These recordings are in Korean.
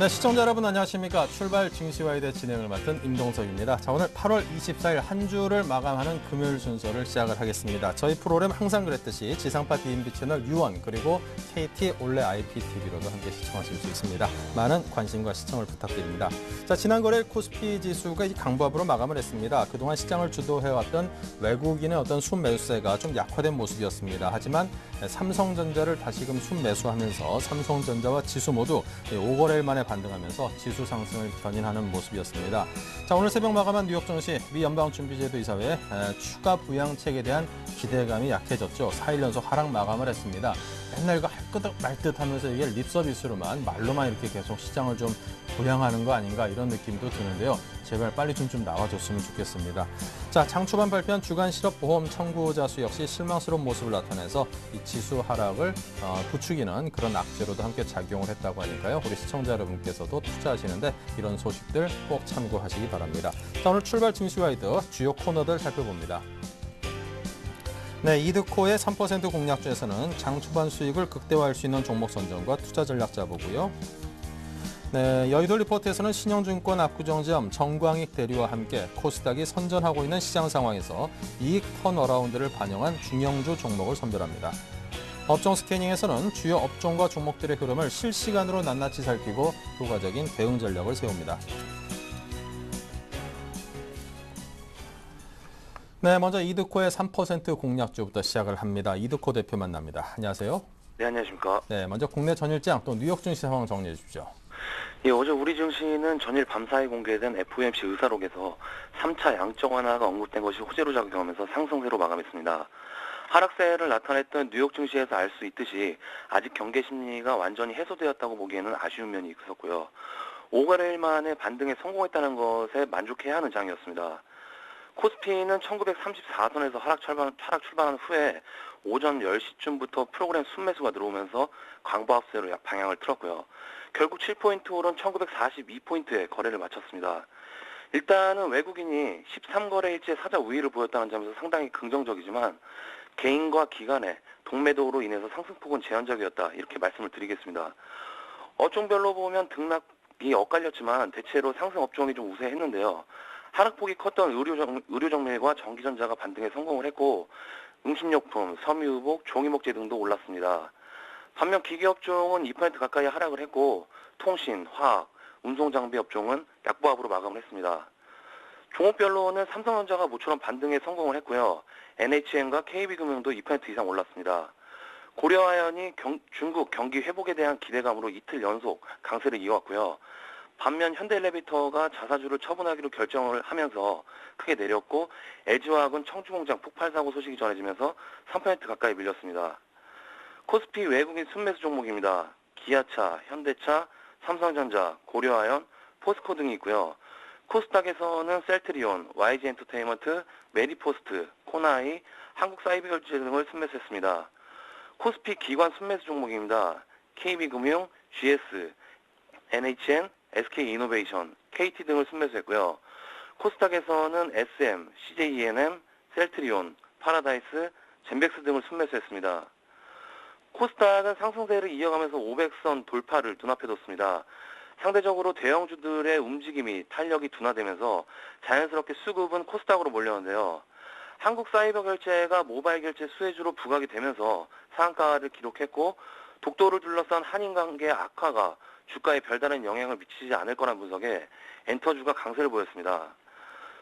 네, 시청자 여러분 안녕하십니까. 출발 증시와이드 진행을 맡은 임동석입니다. 자, 오늘 8월 24일 한 주를 마감하는 금요일 순서를 시작을 하겠습니다. 저희 프로그램 항상 그랬듯이 지상파 DMB 채널 U1 그리고 KT 올레 IPTV로도 함께 시청하실 수 있습니다. 많은 관심과 시청을 부탁드립니다. 자, 지난 거래일 코스피 지수가 강보합으로 마감을 했습니다. 그동안 시장을 주도해왔던 외국인의 어떤 순매수세가 좀 약화된 모습이었습니다. 하지만 삼성전자를 다시금 순매수하면서 삼성전자와 지수 모두 5거래일 만에 반등하면서 지수 상승을 견인하는 모습이었습니다. 자, 오늘 새벽 마감한 뉴욕 증시 미 연방준비제도 이사회 추가 부양책에 대한 기대감이 약해졌죠. 4일 연속 하락 마감을 했습니다. 맨날 이거 할 듯 말 듯 하면서 이게 립서비스로만 말로만 이렇게 계속 시장을 좀 부양하는 거 아닌가 이런 느낌도 드는데요. 제발 빨리 좀 나와줬으면 좋겠습니다. 자, 장 초반 발표한 주간 실업보험 청구자 수 역시 실망스러운 모습을 나타내서 이 지수 하락을 부추기는 그런 악재로도 함께 작용을 했다고 하니까요. 우리 시청자 여러분께서도 투자하시는데 이런 소식들 꼭 참고하시기 바랍니다. 자, 오늘 출발 증시와이드 주요 코너들 살펴봅니다. 네, 이드코의 3% 공략주에서는 장 초반 수익을 극대화할 수 있는 종목 선정과 투자 전략 짜보고요. 네, 여의도 리포트에서는 신영증권 압구정지점 정광익 대리와 함께 코스닥이 선전하고 있는 시장 상황에서 이익 턴어라운드를 반영한 중형주 종목을 선별합니다. 업종 스캐닝에서는 주요 업종과 종목들의 흐름을 실시간으로 낱낱이 살피고 효과적인 대응 전략을 세웁니다. 네, 먼저 이드코의 3% 공략주부터 시작을 합니다. 이드코 대표 만납니다. 안녕하세요. 네, 안녕하십니까. 네, 먼저 국내 전일장 또 뉴욕 증시 상황 정리해 주십시오. 예, 어제 우리 증시는 전일 밤사이 공개된 FOMC 의사록에서 3차 양적 완화가 언급된 것이 호재로 작용하면서 상승세로 마감했습니다. 하락세를 나타냈던 뉴욕 증시에서 알 수 있듯이 아직 경계 심리가 완전히 해소되었다고 보기에는 아쉬운 면이 있었고요. 5거래일 만에 반등에 성공했다는 것에 만족해야 하는 장이었습니다. 코스피는 1934선에서 하락 출발한 후에 오전 10시쯤부터 프로그램 순매수가 들어오면서 강보합세로 방향을 틀었고요. 결국 7포인트 오른 1942포인트에 거래를 마쳤습니다. 일단은 외국인이 13거래일째 사자 우위를 보였다는 점에서 상당히 긍정적이지만 개인과 기관의 동매도로 인해서 상승폭은 제한적이었다 이렇게 말씀을 드리겠습니다. 업종별로 보면 등락이 엇갈렸지만 대체로 상승 업종이 좀 우세했는데요. 하락폭이 컸던 의료정밀과 전기전자가 반등에 성공을 했고 음식료품, 섬유유복, 종이목재 등도 올랐습니다. 반면 기계업종은 2% 가까이 하락을 했고 통신, 화학, 운송장비 업종은 약보합으로 마감을 했습니다. 종목별로는 삼성전자가 모처럼 반등에 성공을 했고요. NHN과 KB금융도 2% 이상 올랐습니다. 고려아연이 중국 경기 회복에 대한 기대감으로 이틀 연속 강세를 이어왔고요. 반면 현대엘리베이터가 자사주를 처분하기로 결정을 하면서 크게 내렸고 LG화학은 청주공장 폭발 사고 소식이 전해지면서 3% 가까이 밀렸습니다. 코스피 외국인 순매수 종목입니다. 기아차, 현대차, 삼성전자, 고려아연, 포스코 등이 있고요. 코스닥에서는 셀트리온, YG엔터테인먼트, 메디포스트, 코나이, 한국사이버결제 등을 순매수했습니다. 코스피 기관 순매수 종목입니다. KB금융, GS, NHN, SK이노베이션, KT 등을 순매수했고요. 코스닥에서는 SM, CJENM, 셀트리온, 파라다이스, 젠백스 등을 순매수했습니다. 코스닥은 상승세를 이어가면서 500선 돌파를 눈앞에 뒀습니다. 상대적으로 대형주들의 움직임이 탄력이 둔화되면서 자연스럽게 수급은 코스닥으로 몰렸는데요. 한국사이버결제가 모바일 결제 수혜주로 부각이 되면서 상한가를 기록했고 독도를 둘러싼 한인 관계 악화가 주가에 별다른 영향을 미치지 않을 거란 분석에 엔터주가 강세를 보였습니다.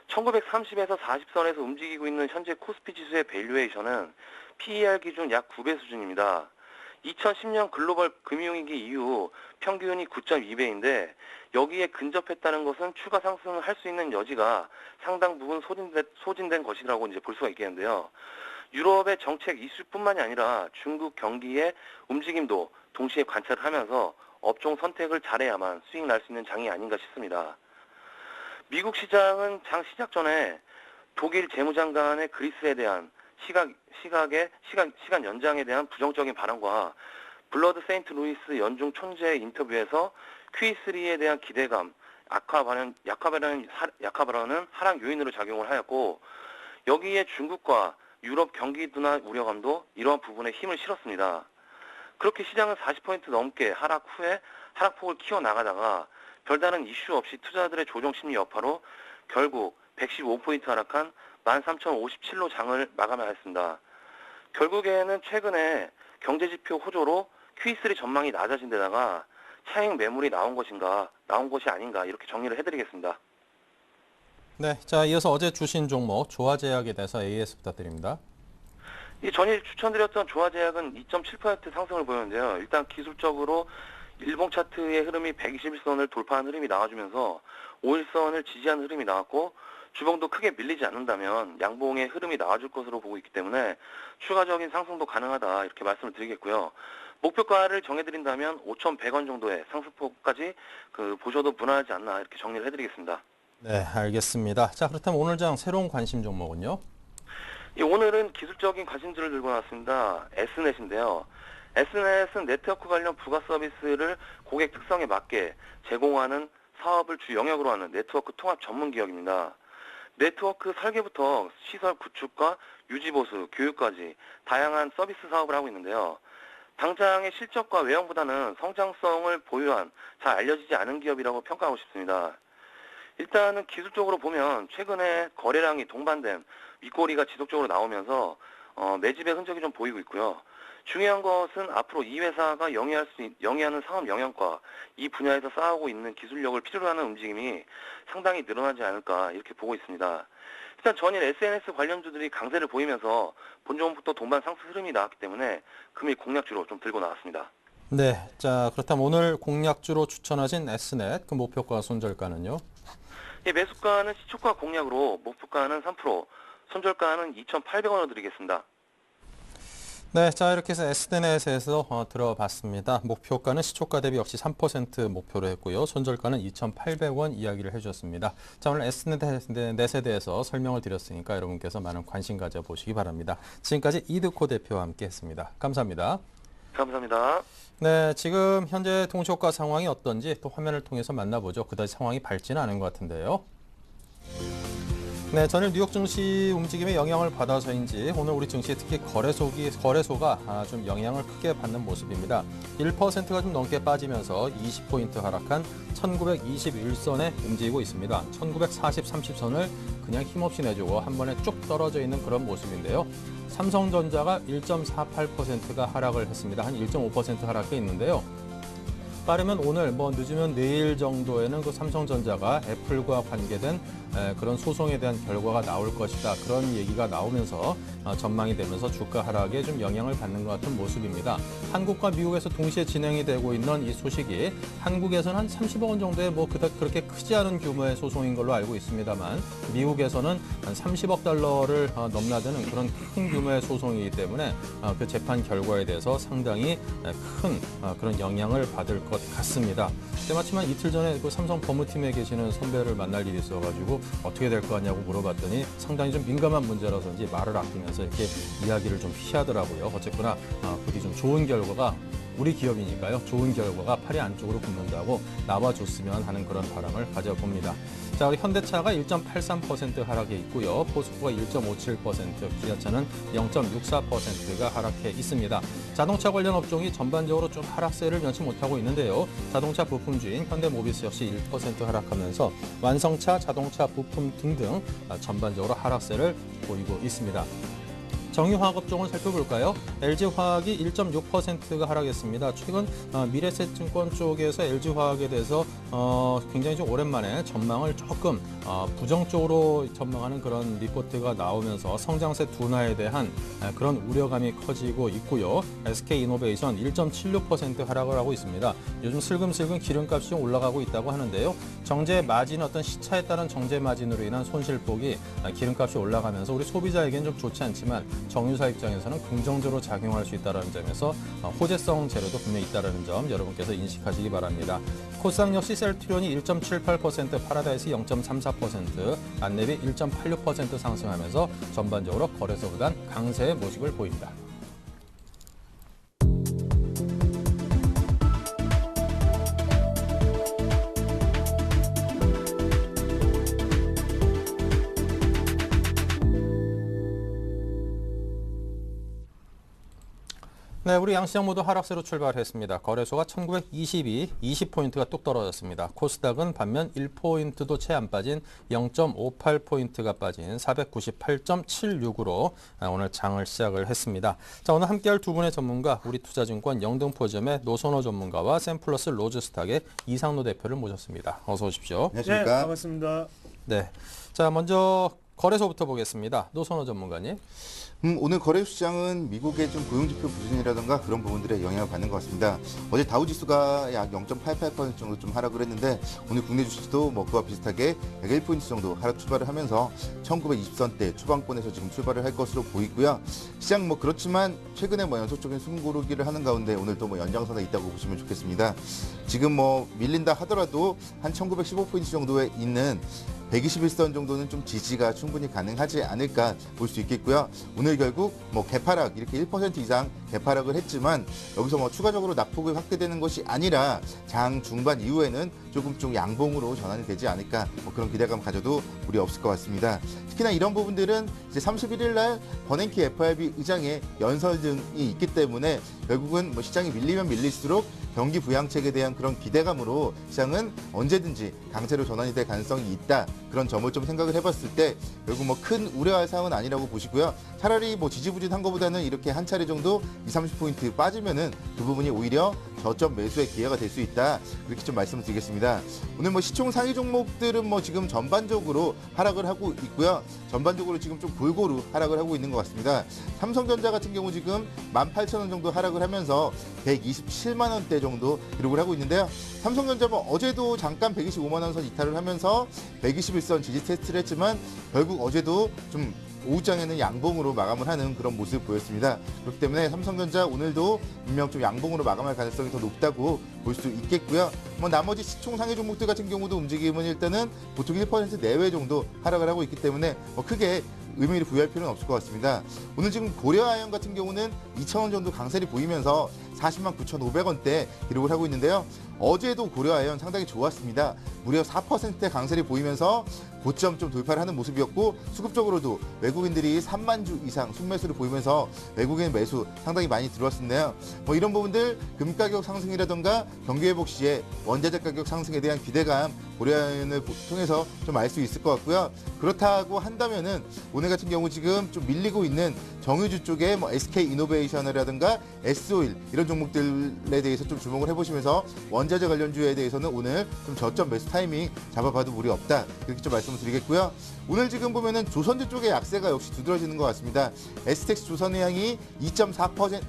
1930에서 40선에서 움직이고 있는 현재 코스피 지수의 밸류에이션은 PER 기준 약 9배 수준입니다. 2010년 글로벌 금융위기 이후 평균이 9.2배인데 여기에 근접했다는 것은 추가 상승을 할 수 있는 여지가 상당 부분 소진된 것이라고 이제 볼 수가 있겠는데요. 유럽의 정책 이슈뿐만이 아니라 중국 경기의 움직임도 동시에 관찰을 하면서 업종 선택을 잘해야만 수익 날 수 있는 장이 아닌가 싶습니다. 미국 시장은 장 시작 전에 독일 재무장관의 그리스에 대한 시간 연장에 대한 부정적인 발언과 블러드 세인트 루이스 연중 총재의 인터뷰에서 Q3에 대한 기대감, 약화 발언은 하락 요인으로 작용을 하였고 여기에 중국과 유럽 경기 둔화 우려감도 이러한 부분에 힘을 실었습니다. 그렇게 시장은 40포인트 넘게 하락 후에 하락폭을 키워나가다가 별다른 이슈 없이 투자들의 조정 심리 여파로 결국 115포인트 하락한 13,057로 장을 마감하였습니다. 결국에는 최근에 경제지표 호조로 Q3 전망이 낮아진 데다가 차익 매물이 나온 것이 아닌가 이렇게 정리를 해드리겠습니다. 네, 자 이어서 어제 주신 종목 조화제약에 대해서 AS 부탁드립니다. 이 전일 추천드렸던 조화제약은 2.7% 상승을 보였는데요. 일단 기술적으로 일봉 차트의 흐름이 121선을 돌파한 흐름이 나와주면서 5일선을 지지하는 흐름이 나왔고 주봉도 크게 밀리지 않는다면 양봉의 흐름이 나와줄 것으로 보고 있기 때문에 추가적인 상승도 가능하다 이렇게 말씀을 드리겠고요. 목표가를 정해드린다면 5,100원 정도의 상승폭까지 보셔도 무난하지 않나 이렇게 정리를 해드리겠습니다. 네, 알겠습니다. 자 그렇다면 오늘 장 새로운 관심 종목은요? 오늘은 기술적인 관심주를 들고 나왔습니다. S넷인데요. S넷은 네트워크 관련 부가 서비스를 고객 특성에 맞게 제공하는 사업을 주 영역으로 하는 네트워크 통합 전문 기업입니다. 네트워크 설계부터 시설 구축과 유지 보수, 교육까지 다양한 서비스 사업을 하고 있는데요. 당장의 실적과 외형보다는 성장성을 보유한 잘 알려지지 않은 기업이라고 평가하고 싶습니다. 일단은 기술적으로 보면 최근에 거래량이 동반된 윗꼬리가 지속적으로 나오면서 매집의 흔적이 좀 보이고 있고요. 중요한 것은 앞으로 이 회사가 영위하는 상업 영역과 이 분야에서 쌓아오고 있는 기술력을 필요로 하는 움직임이 상당히 늘어나지 않을까 이렇게 보고 있습니다. 일단 전일 SNS 관련주들이 강세를 보이면서 본종부터 동반 상승 흐름이 나왔기 때문에 금일 공략주로 좀 들고 나왔습니다. 네, 자 그렇다면 오늘 공략주로 추천하신 S넷 그 목표가 손절가는요? 매수가는 시초가 공략으로 목표가는 3%, 손절가는 2,800원을 드리겠습니다. 네, 자 이렇게 해서 S넷에서 들어봤습니다. 목표가는 시초가 대비 역시 3% 목표로 했고요. 손절가는 2,800원 이야기를 해주셨습니다. 자 오늘 S넷에 대해서 설명을 드렸으니까 여러분께서 많은 관심 가져보시기 바랍니다. 지금까지 이드코 대표와 함께했습니다. 감사합니다. 감사합니다. 네, 지금 현재 동시효과 상황이 어떤지 또 화면을 통해서 만나보죠. 그다지 상황이 밝지는 않은 것 같은데요. 네, 전일 뉴욕 증시 움직임에 영향을 받아서인지 오늘 우리 증시에 특히 거래소가 좀 영향을 크게 받는 모습입니다. 1%가 좀 넘게 빠지면서 20포인트 하락한 1921선에 움직이고 있습니다. 1940, 30선을 그냥 힘없이 내주고 한 번에 쭉 떨어져 있는 그런 모습인데요. 삼성전자가 1.48%가 하락을 했습니다. 한 1.5% 하락해 있는데요. 빠르면 오늘, 늦으면 내일 정도에는 그 삼성전자가 애플과 관계된 그런 소송에 대한 결과가 나올 것이다. 그런 얘기가 나오면서 전망이 되면서 주가 하락에 좀 영향을 받는 것 같은 모습입니다. 한국과 미국에서 동시에 진행이 되고 있는 이 소식이 한국에서는 한 30억 원 정도의 그렇게 크지 않은 규모의 소송인 걸로 알고 있습니다만 미국에서는 한 30억 달러를 넘나드는 그런 큰 규모의 소송이기 때문에 그 재판 결과에 대해서 상당히 큰 그런 영향을 받을 것 같습니다. 때마침 이틀 전에 그 삼성 법무팀에 계시는 선배를 만날 일이 있어가지고 어떻게 될 거냐고 물어봤더니 상당히 좀 민감한 문제라서인지 말을 아끼면서 이렇게 이야기를 좀 피하더라고요. 어쨌거나 부디 좀 좋은 결과가 우리 기업이니까요. 좋은 결과가 팔이 안쪽으로 붙는다고 나와줬으면 하는 그런 바람을 가져봅니다. 자, 우리 현대차가 1.83% 하락해 있고요. 포스코가 1.57%, 기아차는 0.64%가 하락해 있습니다. 자동차 관련 업종이 전반적으로 좀 하락세를 면치 못하고 있는데요. 자동차 부품주인 현대모비스 역시 1% 하락하면서 완성차, 자동차 부품 등등 전반적으로 하락세를 보이고 있습니다. 정유화학 업종을 살펴볼까요? LG화학이 1.6%가 하락했습니다. 최근 미래에셋증권 쪽에서 LG화학에 대해서 굉장히 좀 오랜만에 전망을 조금 부정적으로 전망하는 그런 리포트가 나오면서 성장세 둔화에 대한 그런 우려감이 커지고 있고요. SK이노베이션 1.76% 하락을 하고 있습니다. 요즘 슬금슬금 기름값이 좀 올라가고 있다고 하는데요. 정제 마진 어떤 시차에 따른 정제 마진으로 인한 손실폭이 기름값이 올라가면서 우리 소비자에게는 좀 좋지 않지만 정유사 입장에서는 긍정적으로 작용할 수 있다는 점에서 호재성 재료도 분명히 있다는 점 여러분께서 인식하시기 바랍니다. 코스닥 역시 셀트리온이 1.78%, 파라다이스 0.34%, 안랩이 1.86% 상승하면서 전반적으로 거래소보단 강세의 모습을 보입니다. 네, 우리 양시장 모두 하락세로 출발했습니다. 거래소가 1922, 20포인트가 뚝 떨어졌습니다. 코스닥은 반면 1포인트도 채 안 빠진 0.58포인트가 빠진 498.76으로 오늘 장을 시작을 했습니다. 자, 오늘 함께할 두 분의 전문가, 우리 투자증권 영등포점의 노선호 전문가와 샘플러스 로즈스탁의 이상로 대표를 모셨습니다. 어서 오십시오. 안녕하십니까? 네, 반갑습니다. 네, 자 먼저 거래소부터 보겠습니다. 노선호 전문가님. 오늘 거래 시장은 미국의 좀 고용지표 부진이라든가 그런 부분들에 영향을 받는 것 같습니다. 어제 다우지수가 약 0.88% 정도 좀 하락을 했는데 오늘 국내 주식도 뭐 그와 비슷하게 약 1포인트 정도 하락 출발을 하면서 1920선대 초반권에서 지금 출발을 할 것으로 보이고요. 시장 뭐 그렇지만 최근에 뭐 연속적인 숨고르기를 하는 가운데 오늘 또 뭐 연장선에 있다고 보시면 좋겠습니다. 지금 뭐 밀린다 하더라도 한 1915포인트 정도에 있는 121선 정도는 좀 지지가 충분히 가능하지 않을까 볼 수 있겠고요. 오늘 결국 뭐 개파락 이렇게 1% 이상 개파락을 했지만 여기서 뭐 추가적으로 낙폭이 확대되는 것이 아니라 장 중반 이후에는 조금 좀 양봉으로 전환이 되지 않을까 뭐 그런 기대감 가져도 무리 없을 것 같습니다. 특히나 이런 부분들은 이제 31일 날 버냉키 FRB 의장의 연설 등이 있기 때문에 결국은 뭐 시장이 밀리면 밀릴수록 경기 부양책에 대한 그런 기대감으로 시장은 언제든지 강세로 전환이 될 가능성이 있다. 그런 점을 좀 생각을 해봤을 때 결국 뭐 큰 우려할 사항은 아니라고 보시고요. 차라리 뭐 지지부진한 것보다는 이렇게 한 차례 정도 20-30포인트 빠지면은 그 부분이 오히려 저점 매수의 기회가 될 수 있다. 그렇게 좀 말씀을 드리겠습니다. 오늘 뭐 시총 상위 종목들은 뭐 지금 전반적으로 하락을 하고 있고요. 전반적으로 지금 좀 골고루 하락을 하고 있는 것 같습니다. 삼성전자 같은 경우 지금 18,000원 정도 하락을 하면서 127만 원대 정도 기록을 하고 있는데요. 삼성전자 뭐 어제도 잠깐 125만 원 선 이탈을 하면서 121선 지지 테스트를 했지만 결국 어제도 좀 오후장에는 양봉으로 마감을 하는 그런 모습을 보였습니다. 그렇기 때문에 삼성전자 오늘도 분명 좀 양봉으로 마감할 가능성이 더 높다고 볼 수 있겠고요. 뭐 나머지 시총 상위 종목들 같은 경우도 움직임은 일단은 보통 1% 내외 정도 하락을 하고 있기 때문에 뭐 크게 의미를 부여할 필요는 없을 것 같습니다. 오늘 지금 고려아연 같은 경우는 2,000원 정도 강세를 보이면서 40만 9,500원대 기록을 하고 있는데요. 어제도 고려아연 상당히 좋았습니다. 무려 4%대 강세를 보이면서 고점 좀 돌파를 하는 모습이었고 수급적으로도 외국인들이 3만 주 이상 순매수를 보이면서 외국인 매수 상당히 많이 들어왔었네요. 뭐 이런 부분들 금가격 상승이라던가 경기회복 시에 원자재 가격 상승에 대한 기대감 고려아연을 통해서 좀 알 수 있을 것 같고요. 그렇다고 한다면은 오늘 같은 경우 지금 좀 밀리고 있는 정유주 쪽에 뭐 SK이노베이션이라든가 S-오일 이런 종목들에 대해서 좀 주목을 해보시면서 원자재 관련주에 대해서는 오늘 좀 저점 매수 타이밍 잡아봐도 무리 없다. 이렇게 좀 말씀을 드리겠고요. 오늘 지금 보면은 조선주 쪽의 약세가 역시 두드러지는 것 같습니다. STX 조선해양이 2.4%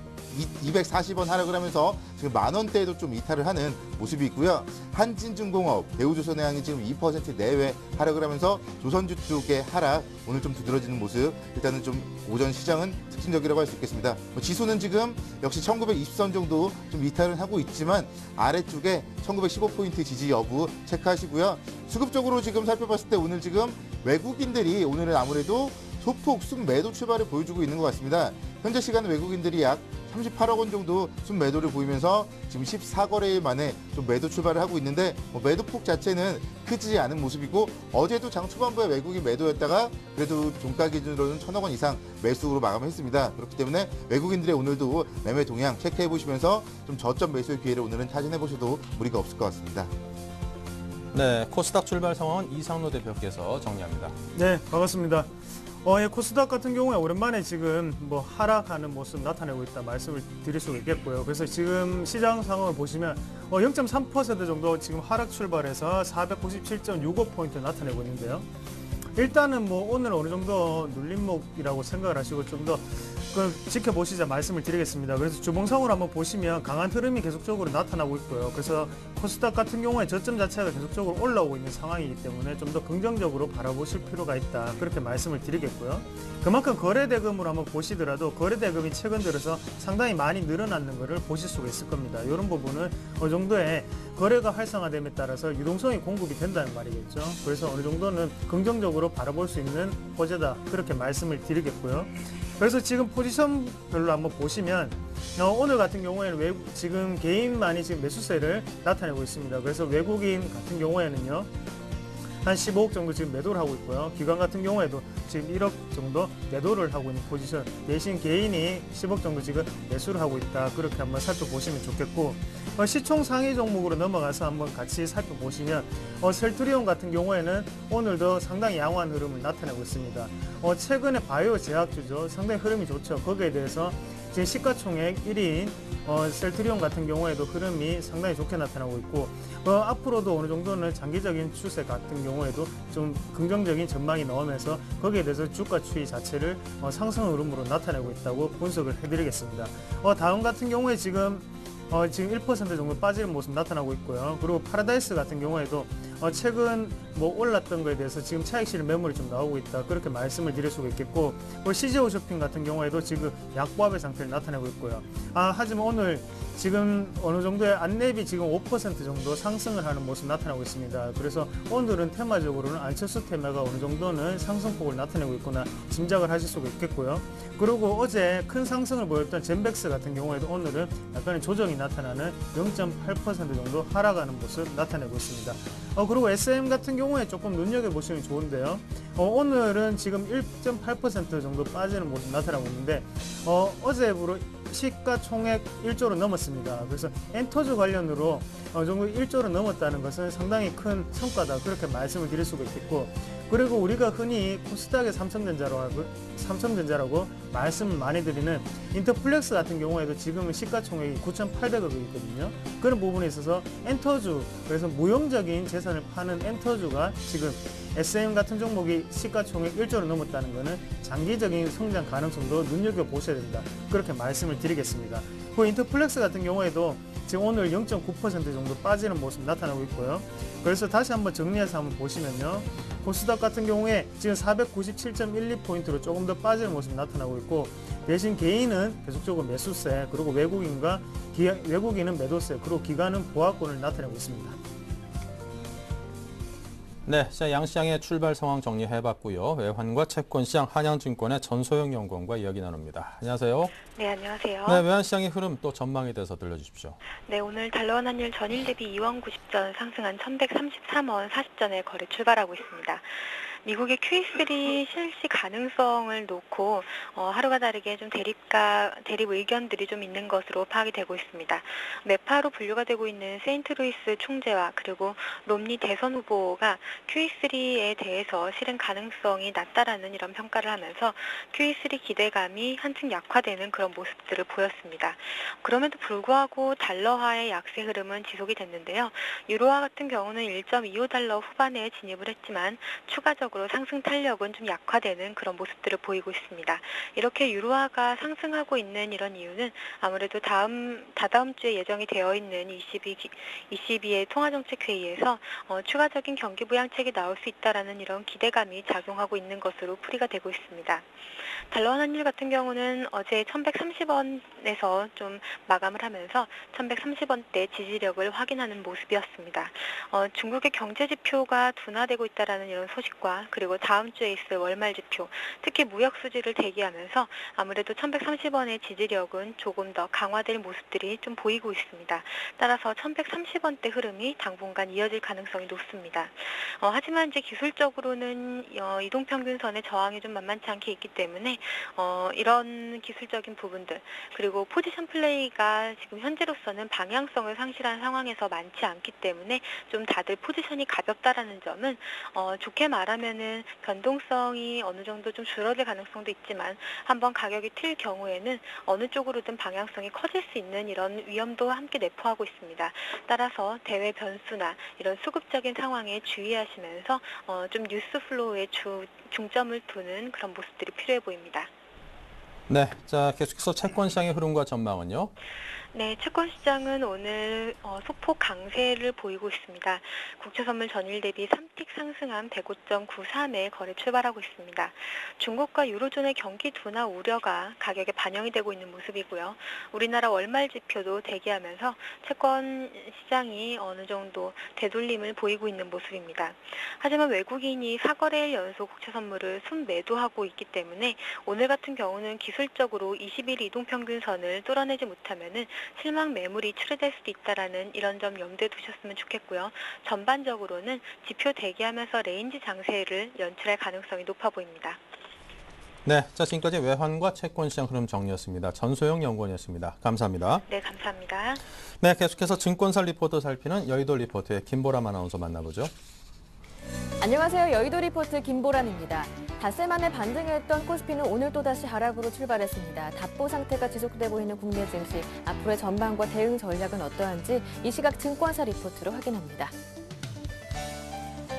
240원 하락을 하면서 지금 만 원대에도 좀 이탈을 하는 모습이 있고요. 한진중공업, 대우조선해양이 지금 2% 내외 하락을 하면서 조선주 쪽의 하락 오늘 좀 두드러지는 모습. 일단은 좀 오전 시장은 특징적이라고 할 수 있겠습니다. 뭐 지수는 지금 역시 1920선 정도 좀 이탈을 하고 있지만 아래쪽에 1915포인트 지지 여부 체크하시고요. 수급적으로 지금 살펴봤을 때 오늘 지금 외국인들이 오늘은 아무래도 소폭 순매도 출발을 보여주고 있는 것 같습니다. 현재 시간 외국인들이 약 38억 원 정도 순매도를 보이면서 지금 14거래일 만에 좀 매도 출발을 하고 있는데 뭐 매도폭 자체는 크지 않은 모습이고 어제도 장 초반부에 외국인 매도였다가 그래도 종가 기준으로는 1,000억 원 이상 매수로 마감했습니다. 그렇기 때문에 외국인들의 오늘도 매매 동향 체크해 보시면서 좀 저점 매수의 기회를 오늘은 타진해 보셔도 무리가 없을 것 같습니다. 네, 코스닥 출발 상황은 이상로 대표께서 정리합니다. 네, 반갑습니다. 예, 코스닥 같은 경우에 오랜만에 지금 뭐 하락하는 모습 나타내고 있다 말씀을 드릴 수 있겠고요. 그래서 지금 시장 상황을 보시면 0.3% 정도 지금 하락 출발해서 497.65포인트 나타내고 있는데요. 일단은 뭐 오늘 어느 정도 눌림목이라고 생각을 하시고 좀 더 지켜보시자 말씀을 드리겠습니다. 그래서 주봉상으로 한번 보시면 강한 흐름이 계속적으로 나타나고 있고요. 그래서 코스닥 같은 경우에 저점 자체가 계속적으로 올라오고 있는 상황이기 때문에 좀 더 긍정적으로 바라보실 필요가 있다. 그렇게 말씀을 드리겠고요. 그만큼 거래대금으로 한번 보시더라도 거래대금이 최근 들어서 상당히 많이 늘어나는 것을 보실 수가 있을 겁니다. 이런 부분은 어느 정도의 거래가 활성화됨에 따라서 유동성이 공급이 된다는 말이겠죠. 그래서 어느 정도는 긍정적으로 바라볼 수 있는 호재다. 그렇게 말씀을 드리겠고요. 그래서 지금 포지션별로 한번 보시면 오늘 같은 경우에는 지금 개인만이 지금 매수세를 나타내고 있습니다. 그래서 외국인 같은 경우에는요. 한 15억 정도 지금 매도를 하고 있고요. 기관 같은 경우에도 지금 1억 정도 매도를 하고 있는 포지션, 대신 개인이 10억 정도 지금 매수를 하고 있다. 그렇게 한번 살펴보시면 좋겠고, 시총 상위 종목으로 넘어가서 한번 같이 살펴보시면 셀트리온 같은 경우에는 오늘도 상당히 양호한 흐름을 나타내고 있습니다. 최근에 바이오 제약주죠. 상당히 흐름이 좋죠. 거기에 대해서 지금 시가총액 1위인 셀트리온 같은 경우에도 흐름이 상당히 좋게 나타나고 있고, 앞으로도 어느 정도는 장기적인 추세 같은 경우에도 좀 긍정적인 전망이 나오면서 거기에 대해서 주가 추이 자체를 상승 흐름으로 나타내고 있다고 분석을 해드리겠습니다. 다음 같은 경우에 지금 1% 정도 빠지는 모습 나타나고 있고요. 그리고 파라다이스 같은 경우에도 최근 올랐던 거에 대해서 지금 차익 실현 매물이 좀 나오고 있다. 그렇게 말씀을 드릴 수가 있겠고, CJ 쇼핑 같은 경우에도 지금 약보합의 상태를 나타내고 있고요. 하지만 오늘 지금 어느 정도의 안랩이 지금 5% 정도 상승을 하는 모습 나타나고 있습니다. 그래서 오늘은 테마적으로는 안철수 테마가 어느 정도는 상승폭을 나타내고 있구나 짐작을 하실 수가 있겠고요. 그리고 어제 큰 상승을 보였던 젠백스 같은 경우에도 오늘은 약간의 조정이 나타나는 0.8% 정도 하락하는 모습 나타내고 있습니다. 그리고 SM 같은 경우에 조금 눈여겨보시면 좋은데요. 오늘은 지금 1.8% 정도 빠지는 모습 나타나고 있는데, 어제부로 시가총액 1조를 넘었습니다. 그래서 엔터주 관련으로 어느 정도 1조를 넘었다는 것은 상당히 큰 성과다. 그렇게 말씀을 드릴 수가 있겠고, 그리고 우리가 흔히 코스닥의 삼성전자라고 말씀을 많이 드리는 인터플렉스 같은 경우에도 지금은 시가총액이 9,800억이거든요. 그런 부분에 있어서 엔터주, 그래서 무형적인 재산을 파는 엔터주가 지금 SM 같은 종목이 시가총액 1조를 넘었다는 것은 장기적인 성장 가능성도 눈여겨보셔야 된다. 그렇게 말씀을 드리겠습니다. 그 인터플렉스 같은 경우에도 지금 오늘 0.9% 정도 빠지는 모습 나타나고 있고요. 그래서 다시 한번 정리해서 한번 보시면요. 코스닥 같은 경우에 지금 497.12포인트로 조금 더 빠지는 모습 나타나고 있고, 대신 개인은 계속적으로 매수세, 그리고 외국인은 매도세, 그리고 기관은 보합권을 나타내고 있습니다. 네, 자, 양시장의 출발 상황 정리해봤고요. 외환과 채권시장, 한양증권의 전소영 연구원과 이야기 나눕니다. 안녕하세요. 네, 안녕하세요. 네, 외환시장의 흐름 또 전망에 대해서 들려주십시오. 네, 오늘 달러원 환율 전일 대비 2원 90전 상승한 1133원 40전에 거래 출발하고 있습니다. 미국의 QE3 실시 가능성을 놓고 하루가 다르게 좀 대립 의견들이 좀 있는 것으로 파악이 되고 있습니다. 매파로 분류가 되고 있는 세인트루이스 총재와 그리고 롬니 대선 후보가 QE3에 대해서 실행 가능성이 낮다라는 이런 평가를 하면서 QE3 기대감이 한층 약화되는 그런 모습들을 보였습니다. 그럼에도 불구하고 달러화의 약세 흐름은 지속이 됐는데요. 유로화 같은 경우는 1.25달러 후반에 진입을 했지만 추가적으로 상승 탄력은 좀 약화되는 그런 모습들을 보이고 있습니다. 이렇게 유로화가 상승하고 있는 이런 이유는 아무래도 다다음 주에 예정이 되어 있는 ECB의 통화정책회의에서 추가적인 경기 부양책이 나올 수 있다라는 이런 기대감이 작용하고 있는 것으로 풀이가 되고 있습니다. 달러원 환율 같은 경우는 어제 1130원에서 좀 마감을 하면서 1130원대 지지력을 확인하는 모습이었습니다. 중국의 경제 지표가 둔화되고 있다라는 이런 소식과 그리고 다음 주에 있을 월말 지표, 특히 무역 수지를 대기하면서 아무래도 1130원의 지지력은 조금 더 강화될 모습들이 좀 보이고 있습니다. 따라서 1130원대 흐름이 당분간 이어질 가능성이 높습니다. 하지만 이제 기술적으로는 이동평균선의 저항이 좀 만만치 않게 있기 때문에 이런 기술적인 부분들, 그리고 포지션 플레이가 지금 현재로서는 방향성을 상실한 상황에서 많지 않기 때문에 좀 다들 포지션이 가볍다라는 점은 좋게 말하면은 변동성이 어느 정도 좀 줄어들 가능성도 있지만 한번 가격이 튈 경우에는 어느 쪽으로든 방향성이 커질 수 있는 이런 위험도 함께 내포하고 있습니다. 따라서 대외 변수나 이런 수급적인 상황에 주의하시면서 좀 뉴스 플로우에 중점을 두는 그런 모습들이 필요해 보입니다. 네, 자, 계속해서 채권시장의 흐름과 전망은요? 네, 채권시장은 오늘 소폭 강세를 보이고 있습니다. 국채선물 전일 대비 3틱 상승한 105.93에 거래 출발하고 있습니다. 중국과 유로존의 경기 둔화 우려가 가격에 반영이 되고 있는 모습이고요. 우리나라 월말 지표도 대기하면서 채권시장이 어느 정도 되돌림을 보이고 있는 모습입니다. 하지만 외국인이 4거래일 연속 국채선물을 순매도하고 있기 때문에 오늘 같은 경우는 기술적으로 20일 이동평균선을 뚫어내지 못하면은 실망 매물이 출회될 수도 있다라는 이런 점 염두에 두셨으면 좋겠고요. 전반적으로는 지표 대기하면서 레인지 장세를 연출할 가능성이 높아 보입니다. 네, 자 지금까지 외환과 채권 시장 흐름 정리였습니다. 전소영 연구원이었습니다. 감사합니다. 네, 감사합니다. 네, 계속해서 증권사 리포트 살피는 여의도 리포트의 김보람 아나운서 만나보죠. 안녕하세요. 여의도 리포트 김보람입니다. 닷새 만에 반등했던 코스피는 오늘 또다시 하락으로 출발했습니다. 답보 상태가 지속되고 있는 국내 증시, 앞으로의 전망과 대응 전략은 어떠한지 이 시각 증권사 리포트로 확인합니다.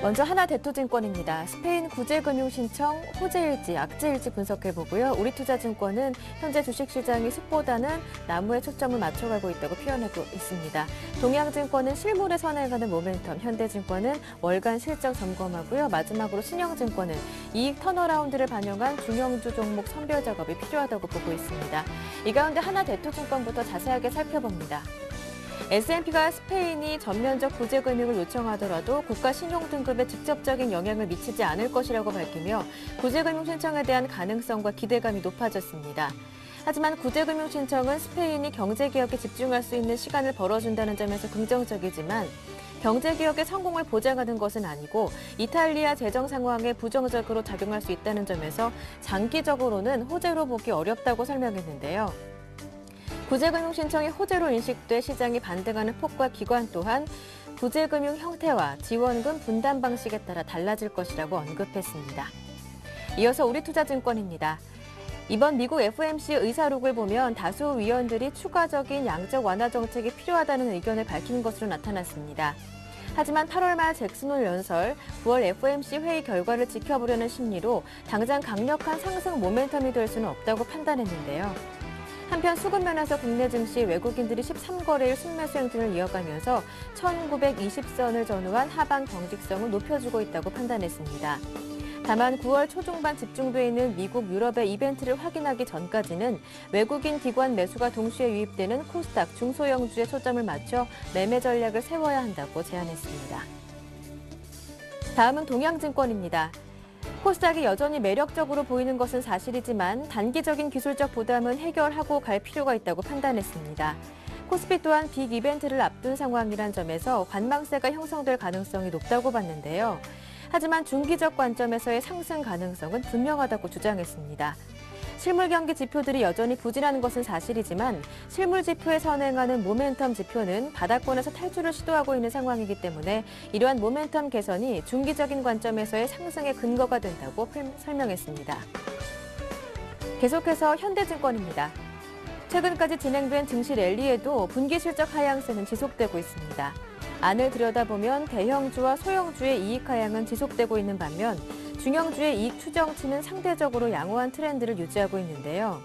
먼저 하나대투증권입니다. 스페인 구제금융 신청 호재일지 악재일지 분석해보고요. 우리투자증권은 현재 주식시장이 습보다는 나무에 초점을 맞춰가고 있다고 표현하고 있습니다. 동양증권은 실물에 선행하는 모멘텀, 현대증권은 월간 실적 점검하고요. 마지막으로 신영증권은 이익 턴어라운드를 반영한 중형주 종목 선별 작업이 필요하다고 보고 있습니다. 이 가운데 하나대투증권부터 자세하게 살펴봅니다. S&P가 스페인이 전면적 구제금융을 요청하더라도 국가 신용등급에 직접적인 영향을 미치지 않을 것이라고 밝히며 구제금융 신청에 대한 가능성과 기대감이 높아졌습니다. 하지만 구제금융 신청은 스페인이 경제개혁에 집중할 수 있는 시간을 벌어준다는 점에서 긍정적이지만 경제개혁의 성공을 보장하는 것은 아니고 이탈리아 재정 상황에 부정적으로 작용할 수 있다는 점에서 장기적으로는 호재로 보기 어렵다고 설명했는데요. 구제금융 신청이 호재로 인식돼 시장이 반등하는 폭과 기관 또한 구제금융 형태와 지원금 분담 방식에 따라 달라질 것이라고 언급했습니다. 이어서 우리투자증권입니다. 이번 미국 FOMC 의사록을 보면 다수 위원들이 추가적인 양적 완화 정책이 필요하다는 의견을 밝힌 것으로 나타났습니다. 하지만 8월 말 잭슨홀 연설, 9월 FOMC 회의 결과를 지켜보려는 심리로 당장 강력한 상승 모멘텀이 될 수는 없다고 판단했는데요. 한편 수급 면에서 국내 증시 외국인들이 13거래일 순매수 행진을 이어가면서 1920선을 전후한 하방 경직성을 높여주고 있다고 판단했습니다. 다만 9월 초중반 집중돼 있는 미국, 유럽의 이벤트를 확인하기 전까지는 외국인 기관 매수가 동시에 유입되는 코스닥 중소형주에 초점을 맞춰 매매 전략을 세워야 한다고 제안했습니다. 다음은 동양증권입니다. 코스닥이 여전히 매력적으로 보이는 것은 사실이지만 단기적인 기술적 부담은 해결하고 갈 필요가 있다고 판단했습니다. 코스피 또한 빅 이벤트를 앞둔 상황이란 점에서 관망세가 형성될 가능성이 높다고 봤는데요. 하지만 중기적 관점에서의 상승 가능성은 분명하다고 주장했습니다. 실물 경기 지표들이 여전히 부진한 것은 사실이지만 실물 지표에 선행하는 모멘텀 지표는 바닥권에서 탈출을 시도하고 있는 상황이기 때문에 이러한 모멘텀 개선이 중기적인 관점에서의 상승의 근거가 된다고 설명했습니다. 계속해서 현대증권입니다. 최근까지 진행된 증시 랠리에도 분기 실적 하향세는 지속되고 있습니다. 안을 들여다보면 대형주와 소형주의 이익 하향은 지속되고 있는 반면 중형주의 이익 추정치는 상대적으로 양호한 트렌드를 유지하고 있는데요.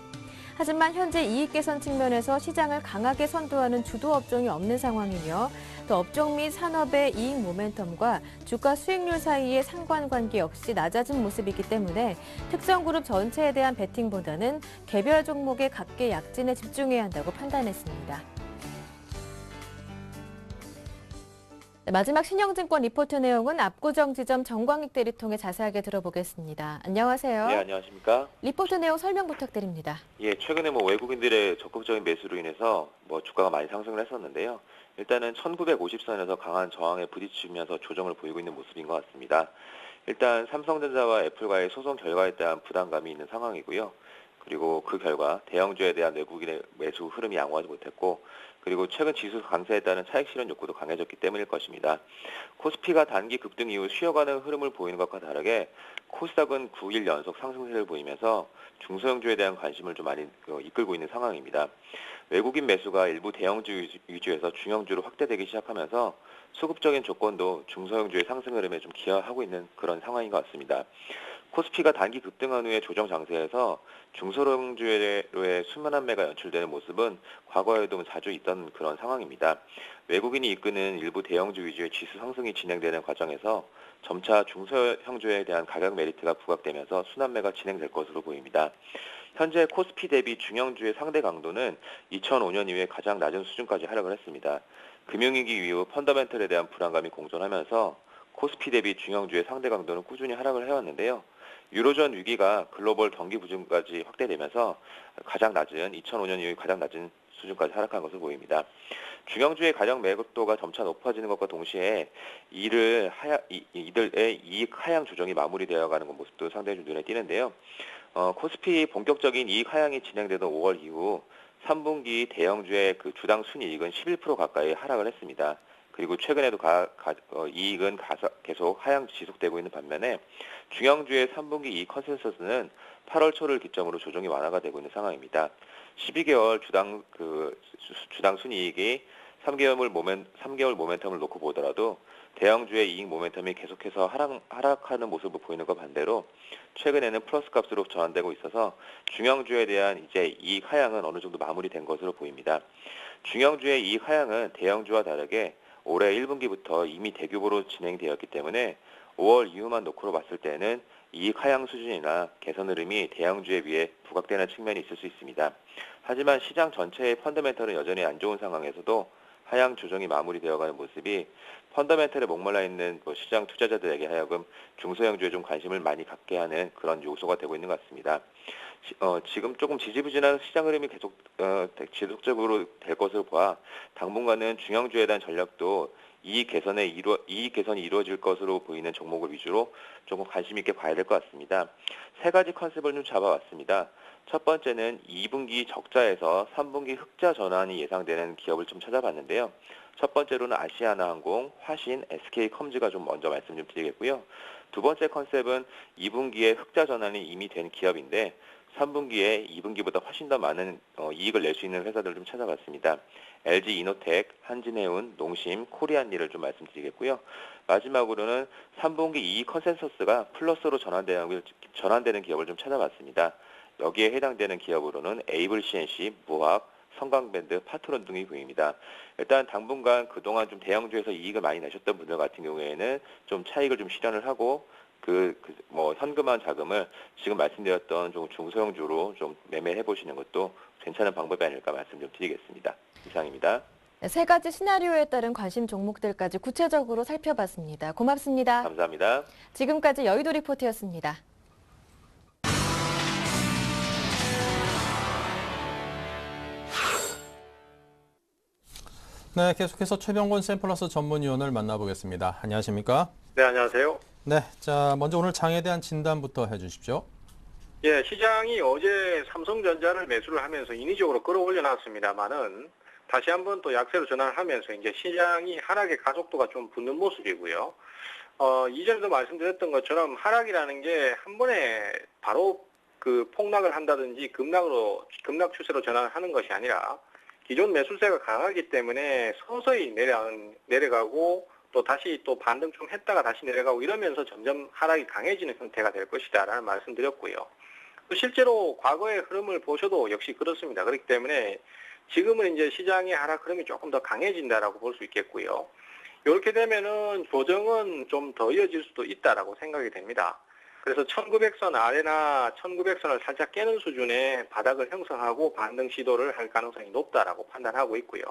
하지만 현재 이익 개선 측면에서 시장을 강하게 선도하는 주도 업종이 없는 상황이며 또 업종 및 산업의 이익 모멘텀과 주가 수익률 사이의 상관관계 역시 낮아진 모습이기 때문에 특정 그룹 전체에 대한 베팅보다는 개별 종목의 각계 약진에 집중해야 한다고 판단했습니다. 마지막 신영증권 리포트 내용은 압구정지점 정광익 대리 통해 자세하게 들어보겠습니다. 안녕하세요. 네, 안녕하십니까? 리포트 내용 설명 부탁드립니다. 예, 최근에 외국인들의 적극적인 매수로 인해서 주가가 많이 상승을 했었는데요. 일단은 1950선에서 강한 저항에 부딪히면서 조정을 보이고 있는 모습인 것 같습니다. 일단 삼성전자와 애플과의 소송 결과에 대한 부담감이 있는 상황이고요. 그리고 그 결과 대형주에 대한 외국인의 매수 흐름이 양호하지 못했고, 그리고 최근 지수 강세에 따른 차익 실현 욕구도 강해졌기 때문일 것입니다. 코스피가 단기 급등 이후 쉬어가는 흐름을 보이는 것과 다르게 코스닥은 9일 연속 상승세를 보이면서 중소형주에 대한 관심을 좀 많이 이끌고 있는 상황입니다. 외국인 매수가 일부 대형주 위주에서 중형주로 확대되기 시작하면서 수급적인 조건도 중소형주의 상승 흐름에 좀 기여하고 있는 그런 상황인 것 같습니다. 코스피가 단기 급등한 후에 조정 장세에서 중소형주의 순환 매가 연출되는 모습은 과거에도 자주 있던 그런 상황입니다. 외국인이 이끄는 일부 대형주 위주의 지수 상승이 진행되는 과정에서 점차 중소형주에 대한 가격 메리트가 부각되면서 순환매가 진행될 것으로 보입니다. 현재 코스피 대비 중형주의 상대 강도는 2005년 이후에 가장 낮은 수준까지 하락을 했습니다. 금융위기 이후 펀더멘털에 대한 불안감이 공존하면서 코스피 대비 중형주의 상대 강도는 꾸준히 하락을 해왔는데요. 유로존 위기가 글로벌 경기 부진까지 확대되면서 가장 낮은 2005년 이후 가장 낮은 수준까지 하락한 것으로 보입니다. 중형주의 가격 매각도가 점차 높아지는 것과 동시에 이들의 이익 하향 조정이 마무리되어가는 모습도 상당히 좀 눈에 띄는데요. 코스피 본격적인 이익 하향이 진행되던 5월 이후 3분기 대형주의 그 주당 순이익은 11% 가까이 하락을 했습니다. 그리고 최근에도 이익은 계속 하향 지속되고 있는 반면에 중형주의 3분기 이익 컨센서스는 8월 초를 기점으로 조정이 완화가 되고 있는 상황입니다. 12개월 주당 순이익이 3개월 모멘텀을 놓고 보더라도 대형주의 이익 모멘텀이 계속해서 하락하는 모습을 보이는 것 반대로 최근에는 플러스 값으로 전환되고 있어서 중형주에 대한 이제 이익 하향은 어느 정도 마무리된 것으로 보입니다. 중형주의 이익 하향은 대형주와 다르게 올해 1분기부터 이미 대규모로 진행되었기 때문에 5월 이후만 놓고 봤을 때는 이익 하향 수준이나 개선 흐름이 대형주에 비해 부각되는 측면이 있을 수 있습니다. 하지만 시장 전체의 펀더멘털은 여전히 안 좋은 상황에서도 하향 조정이 마무리되어가는 모습이 펀더멘털에 목말라 있는 시장 투자자들에게 하여금 중소형주에 좀 관심을 많이 갖게 하는 그런 요소가 되고 있는 것 같습니다. 지금 조금 지지부진한 시장 흐름이 계속 지속적으로 될 것으로 봐 당분간은 중형주에 대한 전략도 이익 개선이 이루어질 것으로 보이는 종목을 위주로 조금 관심 있게 봐야 될 것 같습니다. 세 가지 컨셉을 좀 잡아왔습니다. 첫 번째는 2분기 적자에서 3분기 흑자 전환이 예상되는 기업을 좀 찾아봤는데요. 첫 번째로는 아시아나항공, 화신, SK컴즈가 좀 먼저 말씀 좀 드리겠고요. 두 번째 컨셉은 2분기에 흑자 전환이 이미 된 기업인데 3분기에 2분기보다 훨씬 더 많은 이익을 낼 수 있는 회사들을 좀 찾아봤습니다. LG이노텍, 한진해운, 농심, 코리안리를 좀 말씀드리겠고요. 마지막으로는 3분기 이익 컨센서스가 플러스로 전환되는 기업을 좀 찾아봤습니다. 여기에 해당되는 기업으로는 에이블 CNC, 무학, 성광밴드, 파트론 등이 보입니다. 일단 당분간 그동안 좀 대형주에서 이익을 많이 내셨던 분들 같은 경우에는 좀 차익을 좀 실현을 하고 현금화 자금을 지금 말씀드렸던 좀 중소형주로 좀 매매해 보시는 것도 괜찮은 방법이 아닐까 말씀 좀 드리겠습니다. 이상입니다. 세 가지 시나리오에 따른 관심 종목들까지 구체적으로 살펴봤습니다. 고맙습니다. 감사합니다. 지금까지 여의도 리포트였습니다. 네, 계속해서 최병곤 샘플러스 전문위원을 만나보겠습니다. 안녕하십니까? 네, 안녕하세요. 네, 자 먼저 오늘 장에 대한 진단부터 해주십시오. 예, 시장이 어제 삼성전자를 매수를 하면서 인위적으로 끌어올려 놨습니다만은 다시 한번 또 약세로 전환하면서 이제 시장이 하락의 가속도가 좀 붙는 모습이고요. 이전에도 말씀드렸던 것처럼 하락이라는 게 한 번에 바로 그 폭락을 한다든지 급락 추세로 전환하는 것이 아니라 기존 매수세가 강하기 때문에 서서히 내려가고 또 다시 또 반등 좀 했다가 다시 내려가고 이러면서 점점 하락이 강해지는 형태가 될 것이다라는 말씀드렸고요. 또 실제로 과거의 흐름을 보셔도 역시 그렇습니다. 그렇기 때문에 지금은 이제 시장의 하락 흐름이 조금 더 강해진다라고 볼 수 있겠고요. 이렇게 되면은 조정은 좀 더 이어질 수도 있다라고 생각이 됩니다. 그래서 1900선 아래나 1900선을 살짝 깨는 수준의 바닥을 형성하고 반등 시도를 할 가능성이 높다라고 판단하고 있고요.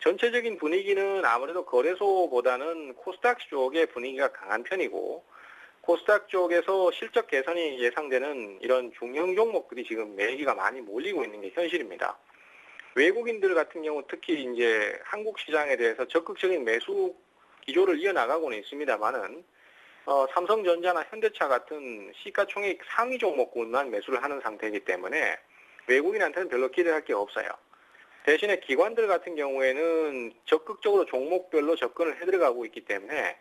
전체적인 분위기는 아무래도 거래소보다는 코스닥 쪽의 분위기가 강한 편이고 코스닥 쪽에서 실적 개선이 예상되는 이런 중형 종목들이 지금 매기가 많이 몰리고 있는 게 현실입니다. 외국인들 같은 경우 특히 이제 한국 시장에 대해서 적극적인 매수 기조를 이어나가고는 있습니다만은 삼성전자나 현대차 같은 시가총액 상위 종목군만 매수를 하는 상태이기 때문에 외국인한테는 별로 기대할 게 없어요. 대신에 기관들 같은 경우에는 적극적으로 종목별로 접근을 해들어가고 있기 때문에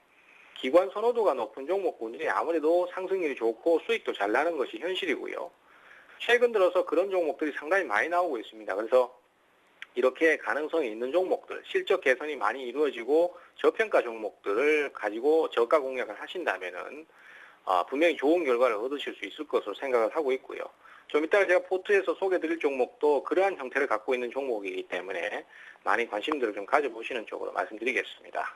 기관 선호도가 높은 종목군이 아무래도 상승률이 좋고 수익도 잘 나는 것이 현실이고요. 최근 들어서 그런 종목들이 상당히 많이 나오고 있습니다. 그래서 이렇게 가능성이 있는 종목들, 실적 개선이 많이 이루어지고 저평가 종목들을 가지고 저가 공략을 하신다면은 분명히 좋은 결과를 얻으실 수 있을 것으로 생각을 하고 있고요. 좀 이따가 제가 포트에서 소개드릴 종목도 그러한 형태를 갖고 있는 종목이기 때문에 많이 관심들을 좀 가져보시는 쪽으로 말씀드리겠습니다.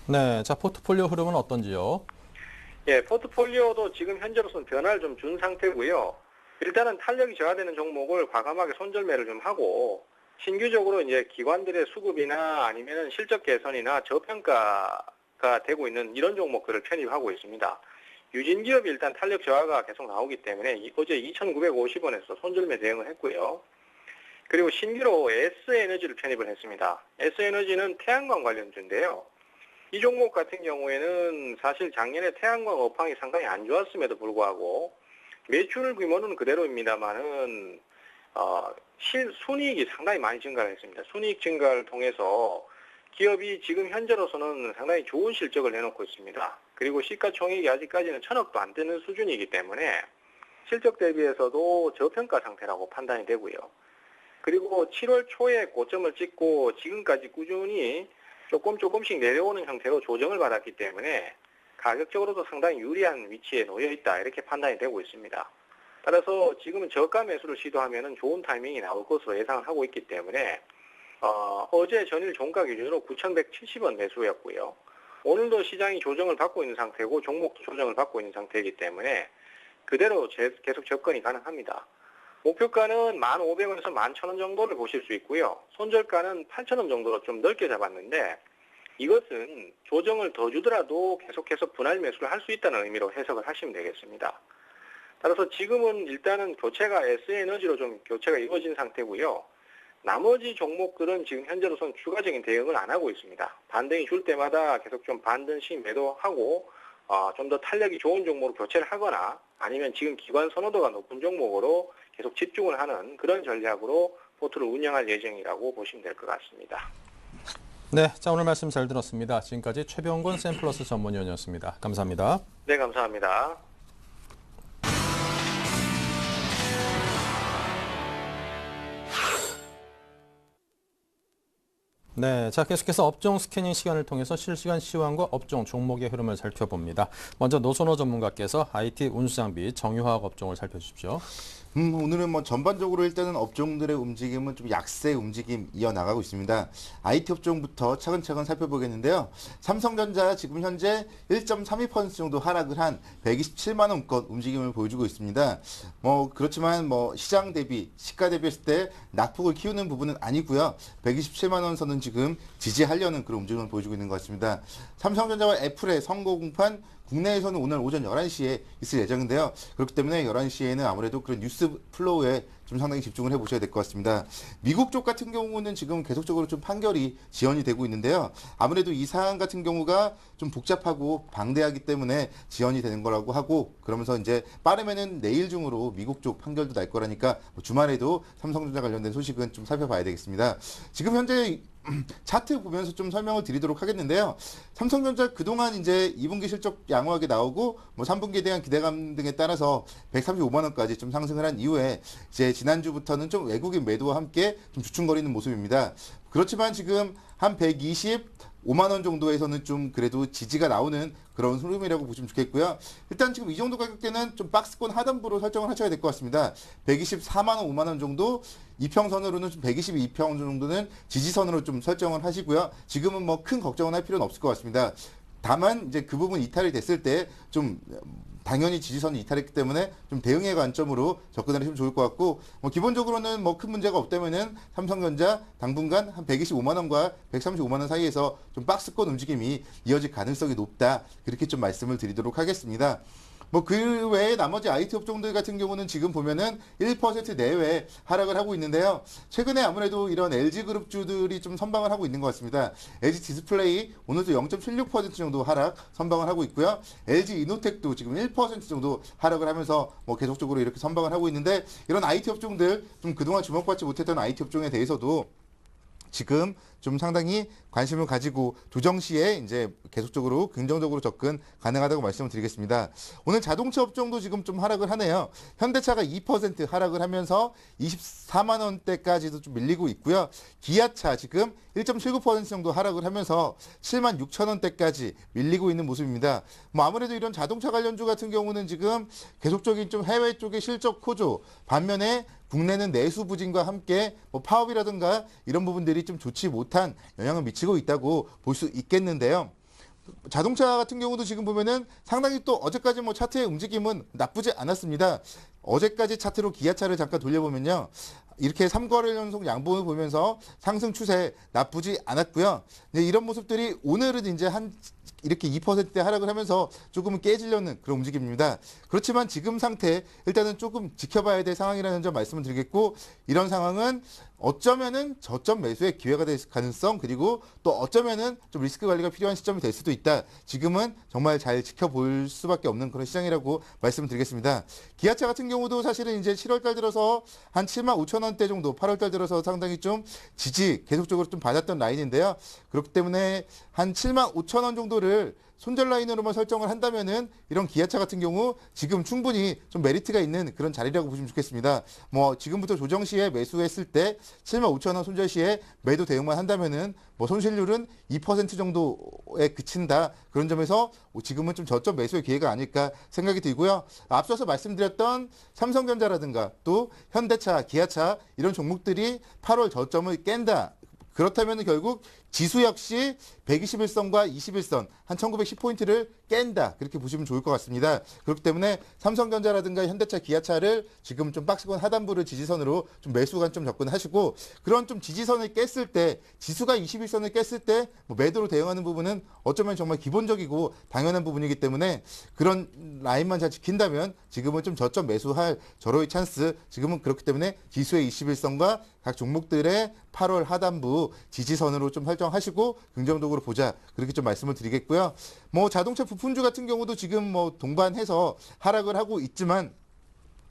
네, 자 포트폴리오 흐름은 어떤지요? 예, 포트폴리오도 지금 현재로서는 변화를 좀 준 상태고요. 일단은 탄력이 저하되는 종목을 과감하게 손절매를 좀 하고 신규적으로 이제 기관들의 수급이나 아니면은 실적 개선이나 저평가가 되고 있는 이런 종목들을 편입하고 있습니다. 유진기업이 일단 탄력 저하가 계속 나오기 때문에 어제 2,950원에서 손절매 대응을 했고요. 그리고 신규로 S에너지를 편입을 했습니다. S에너지는 태양광 관련주인데요. 이 종목 같은 경우에는 사실 작년에 태양광 업황이 상당히 안 좋았음에도 불구하고 매출 규모는 그대로입니다만은 순이익이 상당히 많이 증가를 했습니다. 순이익 증가를 통해서 기업이 지금 현재로서는 상당히 좋은 실적을 내놓고 있습니다. 그리고 시가총액이 아직까지는 1,000억도 안 되는 수준이기 때문에 실적 대비해서도 저평가 상태라고 판단이 되고요. 그리고 7월 초에 고점을 찍고 지금까지 꾸준히 조금씩 내려오는 형태로 조정을 받았기 때문에 가격적으로도 상당히 유리한 위치에 놓여 있다 이렇게 판단이 되고 있습니다. 따라서 지금은 저가 매수를 시도하면 좋은 타이밍이 나올 것으로 예상을 하고 있기 때문에 어제 전일 종가 기준으로 9,170원 매수였고요. 오늘도 시장이 조정을 받고 있는 상태고 종목도 조정을 받고 있는 상태이기 때문에 그대로 계속 접근이 가능합니다. 목표가는 1,500원에서 11,000원 정도를 보실 수 있고요. 손절가는 8,000원 정도로 좀 넓게 잡았는데 이것은 조정을 더 주더라도 계속해서 분할 매수를 할 수 있다는 의미로 해석을 하시면 되겠습니다. 따라서 지금은 일단은 교체가 S에너지로 좀 교체가 이루어진 상태고요. 나머지 종목들은 지금 현재로서는 추가적인 대응을 안 하고 있습니다. 반등이 줄 때마다 계속 좀 반등씩 매도하고 좀 더 탄력이 좋은 종목으로 교체를 하거나 아니면 지금 기관 선호도가 높은 종목으로 계속 집중을 하는 그런 전략으로 포트를 운영할 예정이라고 보시면 될 것 같습니다. 네, 자 오늘 말씀 잘 들었습니다. 지금까지 최병곤 샘플러스 전문위원이었습니다. 감사합니다. 네, 감사합니다. 네, 자 계속해서 업종 스캐닝 시간을 통해서 실시간 시황과 업종 종목의 흐름을 살펴봅니다. 먼저 노선호 전문가께서 IT 운수장비 정유화학 업종을 살펴주십시오. 오늘은 뭐 전반적으로 일단은 업종들의 움직임은 좀 약세 움직임 이어나가고 있습니다. IT 업종부터 차근차근 살펴보겠는데요. 삼성전자 지금 현재 1.32% 정도 하락을 한 127만 원권 움직임을 보여주고 있습니다. 그렇지만 시장 대비 시가 대비했을 때 낙폭을 키우는 부분은 아니고요. 127만 원 선은 지금 지지하려는 그런 움직임을 보여주고 있는 것 같습니다. 삼성전자와 애플의 선거 공판 국내에서는 오늘 오전 11시에 있을 예정인데요. 그렇기 때문에 11시에는 아무래도 그런 뉴스 플로우에 좀 상당히 집중을 해보셔야 될 것 같습니다. 미국 쪽 같은 경우는 지금 계속적으로 좀 판결이 지연이 되고 있는데요. 아무래도 이 사안 같은 경우가 좀 복잡하고 방대하기 때문에 지연이 되는 거라고 하고 그러면서 이제 빠르면은 내일 중으로 미국 쪽 판결도 날 거라니까 주말에도 삼성전자 관련된 소식은 좀 살펴봐야 되겠습니다. 지금 현재 차트 보면서 좀 설명을 드리도록 하겠는데요. 삼성전자 그동안 이제 2분기 실적 양호하게 나오고 3분기에 대한 기대감 등에 따라서 135만 원까지 좀 상승을 한 이후에 이제 지난주부터는 좀 외국인 매도와 함께 좀 주춤거리는 모습입니다. 그렇지만 지금 한 125만 원 정도에서는 좀 그래도 지지가 나오는 그런 흐름이라고 보시면 좋겠고요. 일단 지금 이 정도 가격대는 좀 박스권 하단부로 설정을 하셔야 될 것 같습니다. 124만 원, 5만 원 정도, 이평선으로는 좀 122평 정도는 지지선으로 좀 설정을 하시고요. 지금은 큰 걱정은 할 필요는 없을 것 같습니다. 다만 이제 그 부분 이탈이 됐을 때 좀 당연히 지지선이 이탈했기 때문에 좀 대응의 관점으로 접근하시면 좋을 것 같고 기본적으로는 큰 문제가 없다면은 삼성전자 당분간 한 125만 원과 135만 원 사이에서 좀 박스권 움직임이 이어질 가능성이 높다 그렇게 좀 말씀을 드리도록 하겠습니다. 그 외에 나머지 IT 업종들 같은 경우는 지금 보면은 1% 내외 하락을 하고 있는데요. 최근에 아무래도 이런 LG그룹주들이 좀 선방을 하고 있는 것 같습니다. LG 디스플레이 오늘도 0.76% 정도 하락 선방을 하고 있고요. LG 이노텍도 지금 1% 정도 하락을 하면서 계속적으로 이렇게 선방을 하고 있는데 이런 IT 업종들 좀 그동안 주목받지 못했던 IT 업종에 대해서도 지금 좀 상당히 관심을 가지고 조정 시에 이제 계속적으로 긍정적으로 접근 가능하다고 말씀을 드리겠습니다. 오늘 자동차 업종도 지금 좀 하락을 하네요. 현대차가 2% 하락을 하면서 24만 원대까지도 좀 밀리고 있고요. 기아차 지금 1.79% 정도 하락을 하면서 7만 6천 원대까지 밀리고 있는 모습입니다. 아무래도 이런 자동차 관련주 같은 경우는 지금 계속적인 좀 해외 쪽의 실적 호조 반면에 국내는 내수 부진과 함께 파업이라든가 이런 부분들이 좀 좋지 못한 영향을 미치고 있다고 볼 수 있겠는데요. 자동차 같은 경우도 지금 보면은 상당히 또 어제까지 차트의 움직임은 나쁘지 않았습니다. 어제까지 차트로 기아차를 잠깐 돌려보면요. 이렇게 3거래일 연속 양봉을 보면서 상승 추세 나쁘지 않았고요. 이제 이런 모습들이 오늘은 이제 이렇게 2%대 하락을 하면서 조금은 깨지려는 그런 움직임입니다. 그렇지만 지금 상태 일단은 조금 지켜봐야 될 상황이라는 점 말씀을 드리겠고, 이런 상황은 어쩌면은 저점 매수의 기회가 될 가능성, 그리고 또 어쩌면은 좀 리스크 관리가 필요한 시점이 될 수도 있다. 지금은 정말 잘 지켜볼 수밖에 없는 그런 시장이라고 말씀을 드리겠습니다. 기아차 같은 경우도 사실은 이제 7월 달 들어서 한 7만 5천 원대 정도, 8월 달 들어서 상당히 좀 지지 계속적으로 좀 받았던 라인인데요. 그렇기 때문에 한 7만 5천 원 정도를 손절 라인으로만 설정을 한다면은 이런 기아차 같은 경우 지금 충분히 좀 메리트가 있는 그런 자리라고 보시면 좋겠습니다. 뭐 지금부터 조정 시에 매수했을 때 7만 5천 원 손절 시에 매도 대응만 한다면은 뭐 손실률은 2% 정도에 그친다. 그런 점에서 지금은 좀 저점 매수의 기회가 아닐까 생각이 들고요. 앞서서 말씀드렸던 삼성전자라든가 또 현대차, 기아차 이런 종목들이 8월 저점을 깬다. 그렇다면 결국 지수 역시 121선과 21선 한 1910포인트를 깬다. 그렇게 보시면 좋을 것 같습니다. 그렇기 때문에 삼성전자라든가 현대차, 기아차를 지금 좀 박스권 하단부를 지지선으로 좀 매수 관점 접근하시고, 그런 좀 지지선을 깼을 때, 지수가 21선을 깼을 때 뭐 매도로 대응하는 부분은 어쩌면 정말 기본적이고 당연한 부분이기 때문에 그런 라인만 잘 지킨다면 지금은 좀 저점 매수할 절호의 찬스, 지금은 그렇기 때문에 지수의 21선과 각 종목들의 8월 하단부 지지선으로 좀 설정하시고 긍정적으로 보자. 그렇게 좀 말씀을 드리겠고요. 뭐 자동차 부품주 같은 경우도 지금 뭐 동반해서 하락을 하고 있지만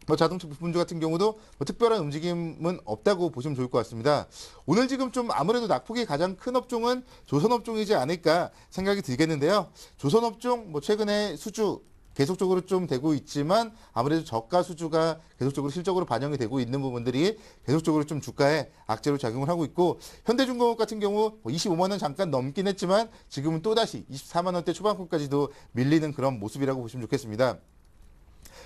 뭐 자동차 부품주 같은 경우도 뭐 특별한 움직임은 없다고 보시면 좋을 것 같습니다. 오늘 지금 좀 아무래도 낙폭이 가장 큰 업종은 조선업종이지 않을까 생각이 들겠는데요. 조선업종 뭐 최근에 수주 계속적으로 좀 되고 있지만 아무래도 저가 수주가 계속적으로 실적으로 반영이 되고 있는 부분들이 계속적으로 좀 주가에 악재로 작용을 하고 있고, 현대중공업 같은 경우 25만 원 잠깐 넘긴 했지만 지금은 또다시 24만 원대 초반권까지도 밀리는 그런 모습이라고 보시면 좋겠습니다.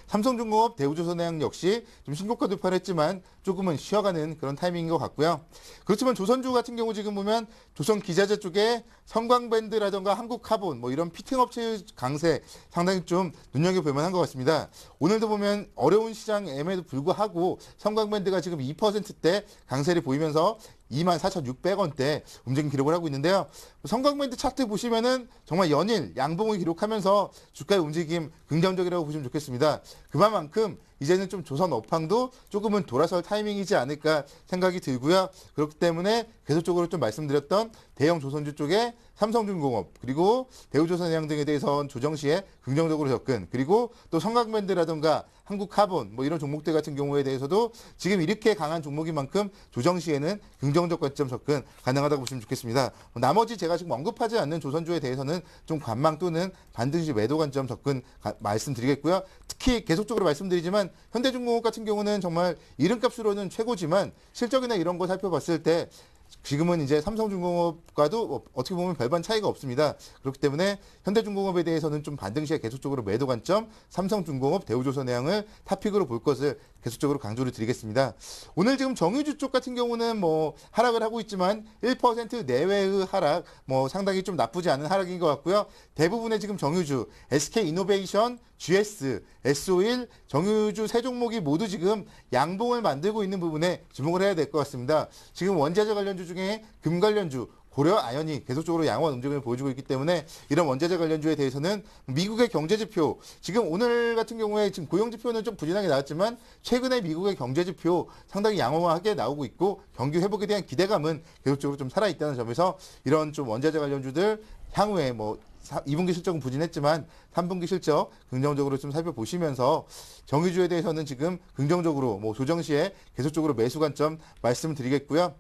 삼성중공업, 대우조선해양 역시 좀 신고가 돌파를 했지만 조금은 쉬어가는 그런 타이밍인 것 같고요. 그렇지만 조선주 같은 경우 지금 보면 조선기자재 쪽에 성광밴드라든가 한국카본 뭐 이런 피팅업체 강세 상당히 좀 눈여겨볼 만한 것 같습니다. 오늘도 보면 어려운 시장임에도 불구하고 성광밴드가 지금 2%대 강세를 보이면서 24,600원대 움직임 기록을 하고 있는데요. 성광밴드 차트 보시면은 정말 연일 양봉을 기록하면서 주가의 움직임 긍정적이라고 보시면 좋겠습니다. 그만큼 이제는 좀 조선 업황도 조금은 돌아설 타이밍이지 않을까 생각이 들고요. 그렇기 때문에 계속적으로 좀 말씀드렸던 대형 조선주 쪽에 삼성중공업 그리고 대우조선해양 등에 대해서는 조정 시에 긍정적으로 접근, 그리고 또 성광밴드라든가 한국카본 뭐 이런 종목들 같은 경우에 대해서도 지금 이렇게 강한 종목인 만큼 조정 시에는 긍정적 관점 접근 가능하다고 보시면 좋겠습니다. 나머지 제가 지금 언급하지 않는 조선주에 대해서는 좀 관망 또는 반드시 매도 관점 접근 말씀드리겠고요. 특히 계속적으로 말씀드리지만 현대중공업 같은 경우는 정말 이름값으로는 최고지만 실적이나 이런 거 살펴봤을 때 지금은 이제 삼성중공업과도 어떻게 보면 별반 차이가 없습니다. 그렇기 때문에 현대중공업에 대해서는 좀 반등시에 계속적으로 매도 관점, 삼성중공업, 대우조선해양을 탑픽으로 볼 것을 계속적으로 강조를 드리겠습니다. 오늘 지금 정유주 쪽 같은 경우는 뭐 하락을 하고 있지만 1% 내외의 하락, 뭐 상당히 좀 나쁘지 않은 하락인 것 같고요. 대부분의 지금 정유주, SK이노베이션, GS, S-오일, 정유주 세 종목이 모두 지금 양봉을 만들고 있는 부분에 주목을 해야 될 것 같습니다. 지금 원자재 관련주 중에 금 관련주, 고려 아연이 계속적으로 양호한 움직임을 보여주고 있기 때문에 이런 원자재 관련주에 대해서는 미국의 경제지표, 지금 오늘 같은 경우에 지금 고용지표는 좀 부진하게 나왔지만 최근에 미국의 경제지표 상당히 양호하게 나오고 있고 경기 회복에 대한 기대감은 계속적으로 좀 살아있다는 점에서 이런 좀 원자재 관련주들 향후에 뭐 2분기 실적은 부진했지만 3분기 실적 긍정적으로 좀 살펴보시면서 정유주에 대해서는 지금 긍정적으로 뭐 조정 시에 계속적으로 매수 관점 말씀드리겠고요.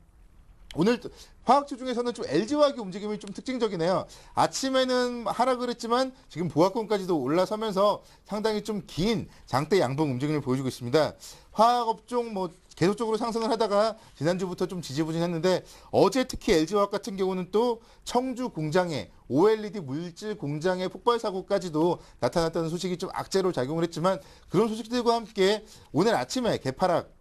오늘 화학주 중에서는 좀 LG화학의 움직임이 좀 특징적이네요. 아침에는 하락을 했지만 지금 보합권까지도 올라서면서 상당히 좀 긴 장대 양봉 움직임을 보여주고 있습니다. 화학업종 뭐 계속적으로 상승을 하다가 지난주부터 좀 지지부진했는데 어제 특히 LG화학 같은 경우는 또 청주 공장에 OLED 물질 공장의 폭발 사고까지도 나타났다는 소식이 좀 악재로 작용을 했지만 그런 소식들과 함께 오늘 아침에 개파락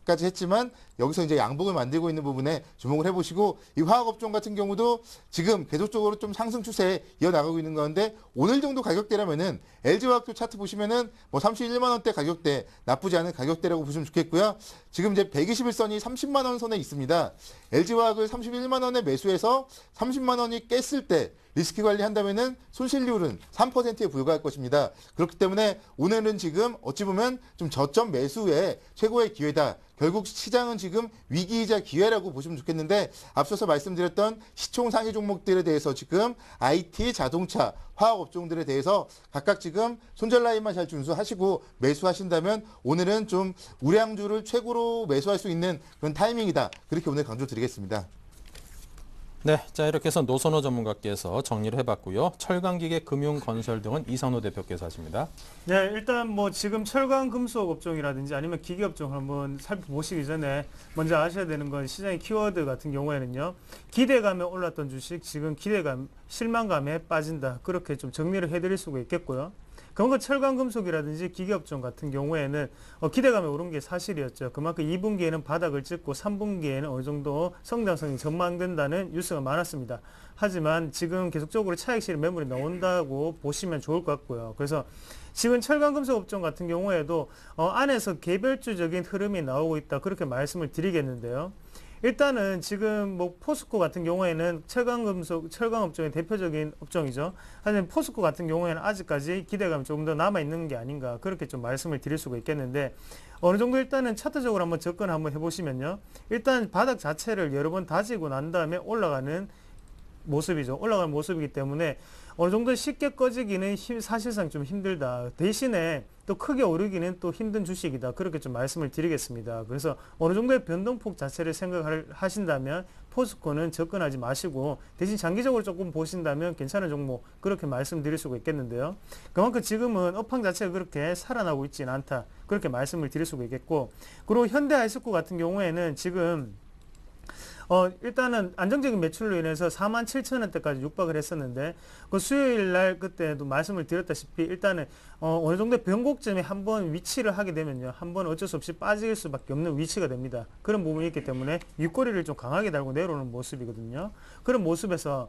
까지 했지만 여기서 이제 양봉을 만들고 있는 부분에 주목을 해보시고 이 화학업종 같은 경우도 지금 계속적으로 좀 상승 추세에 이어나가고 있는 가운데 오늘 정도 가격대라면은 LG화학도 차트 보시면은 뭐 31만 원대 가격대 나쁘지 않은 가격대라고 보시면 좋겠고요. 지금 이제 121선이 30만 원 선에 있습니다. LG화학을 31만 원에 매수해서 30만 원이 깼을 때 리스크 관리한다면은 손실률은 3%에 불과할 것입니다. 그렇기 때문에 오늘은 지금 어찌 보면 좀 저점 매수의 최고의 기회다. 결국 시장은 지금 위기이자 기회라고 보시면 좋겠는데 앞서서 말씀드렸던 시총 상위 종목들에 대해서 지금 IT, 자동차, 화학업종들에 대해서 각각 지금 손절 라인만 잘 준수하시고 매수하신다면 오늘은 좀 우량주를 최고로 매수할 수 있는 그런 타이밍이다. 그렇게 오늘 강조드리겠습니다. 네, 자 이렇게 해서 노선호 전문가께서 정리를 해봤고요. 철강기계, 금융, 건설 등은 이상호 대표께서 하십니다. 네, 일단 뭐 지금 철강 금속 업종이라든지 아니면 기계 업종 한번 살펴보시기 전에 먼저 아셔야 되는 건 시장의 키워드 같은 경우에는요. 기대감에 올랐던 주식 지금 기대감, 실망감에 빠진다. 그렇게 좀 정리를 해드릴 수가 있겠고요. 그만큼 철강 금속이라든지 기계 업종 같은 경우에는 기대감에 오른 게 사실이었죠. 그만큼 2분기에는 바닥을 찍고 3분기에는 어느 정도 성장성이 전망된다는 뉴스가 많았습니다. 하지만 지금 계속적으로 차익실현 매물이 나온다고 보시면 좋을 것 같고요. 그래서 지금 철강 금속 업종 같은 경우에도 안에서 개별주적인 흐름이 나오고 있다. 그렇게 말씀을 드리겠는데요. 일단은 지금 뭐 포스코 같은 경우에는 철강 업종의 대표적인 업종이죠. 하지만 포스코 같은 경우에는 아직까지 기대감이 조금 더 남아 있는 게 아닌가 그렇게 좀 말씀을 드릴 수가 있겠는데 어느 정도 일단은 차트적으로 한번 접근 한번 해보시면요. 일단 바닥 자체를 여러 번 다지고 난 다음에 올라가는 모습이죠. 올라가는 모습이기 때문에 어느 정도 쉽게 꺼지기는 사실상 좀 힘들다. 대신에 또 크게 오르기는 또 힘든 주식이다. 그렇게 좀 말씀을 드리겠습니다. 그래서 어느 정도의 변동폭 자체를 생각하신다면 포스코는 접근하지 마시고 대신 장기적으로 조금 보신다면 괜찮은 종목 그렇게 말씀드릴 수가 있겠는데요. 그만큼 지금은 업황 자체가 그렇게 살아나고 있지는 않다. 그렇게 말씀을 드릴 수가 있겠고 그리고 현대아이스코 같은 경우에는 지금 일단은 안정적인 매출로 인해서 47,000원대까지 육박을 했었는데 그 수요일 날 그때도 말씀을 드렸다시피 일단은 어느 정도 변곡점에 한번 위치를 하게 되면요. 한번 어쩔 수 없이 빠질 수밖에 없는 위치가 됩니다. 그런 부분이 있기 때문에 윗꼬리를 좀 강하게 달고 내려오는 모습이거든요. 그런 모습에서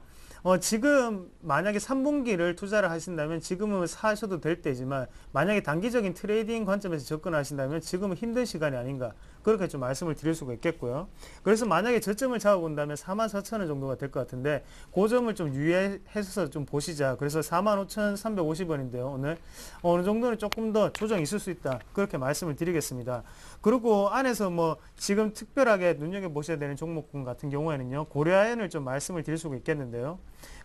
지금 만약에 3분기를 투자를 하신다면 지금은 사셔도 될 때지만 만약에 단기적인 트레이딩 관점에서 접근하신다면 지금은 힘든 시간이 아닌가 그렇게 좀 말씀을 드릴 수가 있겠고요. 그래서 만약에 저점을 잡아본다면 44,000원 정도가 될 것 같은데 그 점을 좀 유의해서 좀 보시자. 그래서 45,350원인데요. 오늘 어느 정도는 조금 더 조정이 있을 수 있다. 그렇게 말씀을 드리겠습니다. 그리고 안에서 뭐 지금 특별하게 눈여겨보셔야 되는 종목군 같은 경우에는요. 고려아연을 좀 말씀을 드릴 수가 있겠는데요.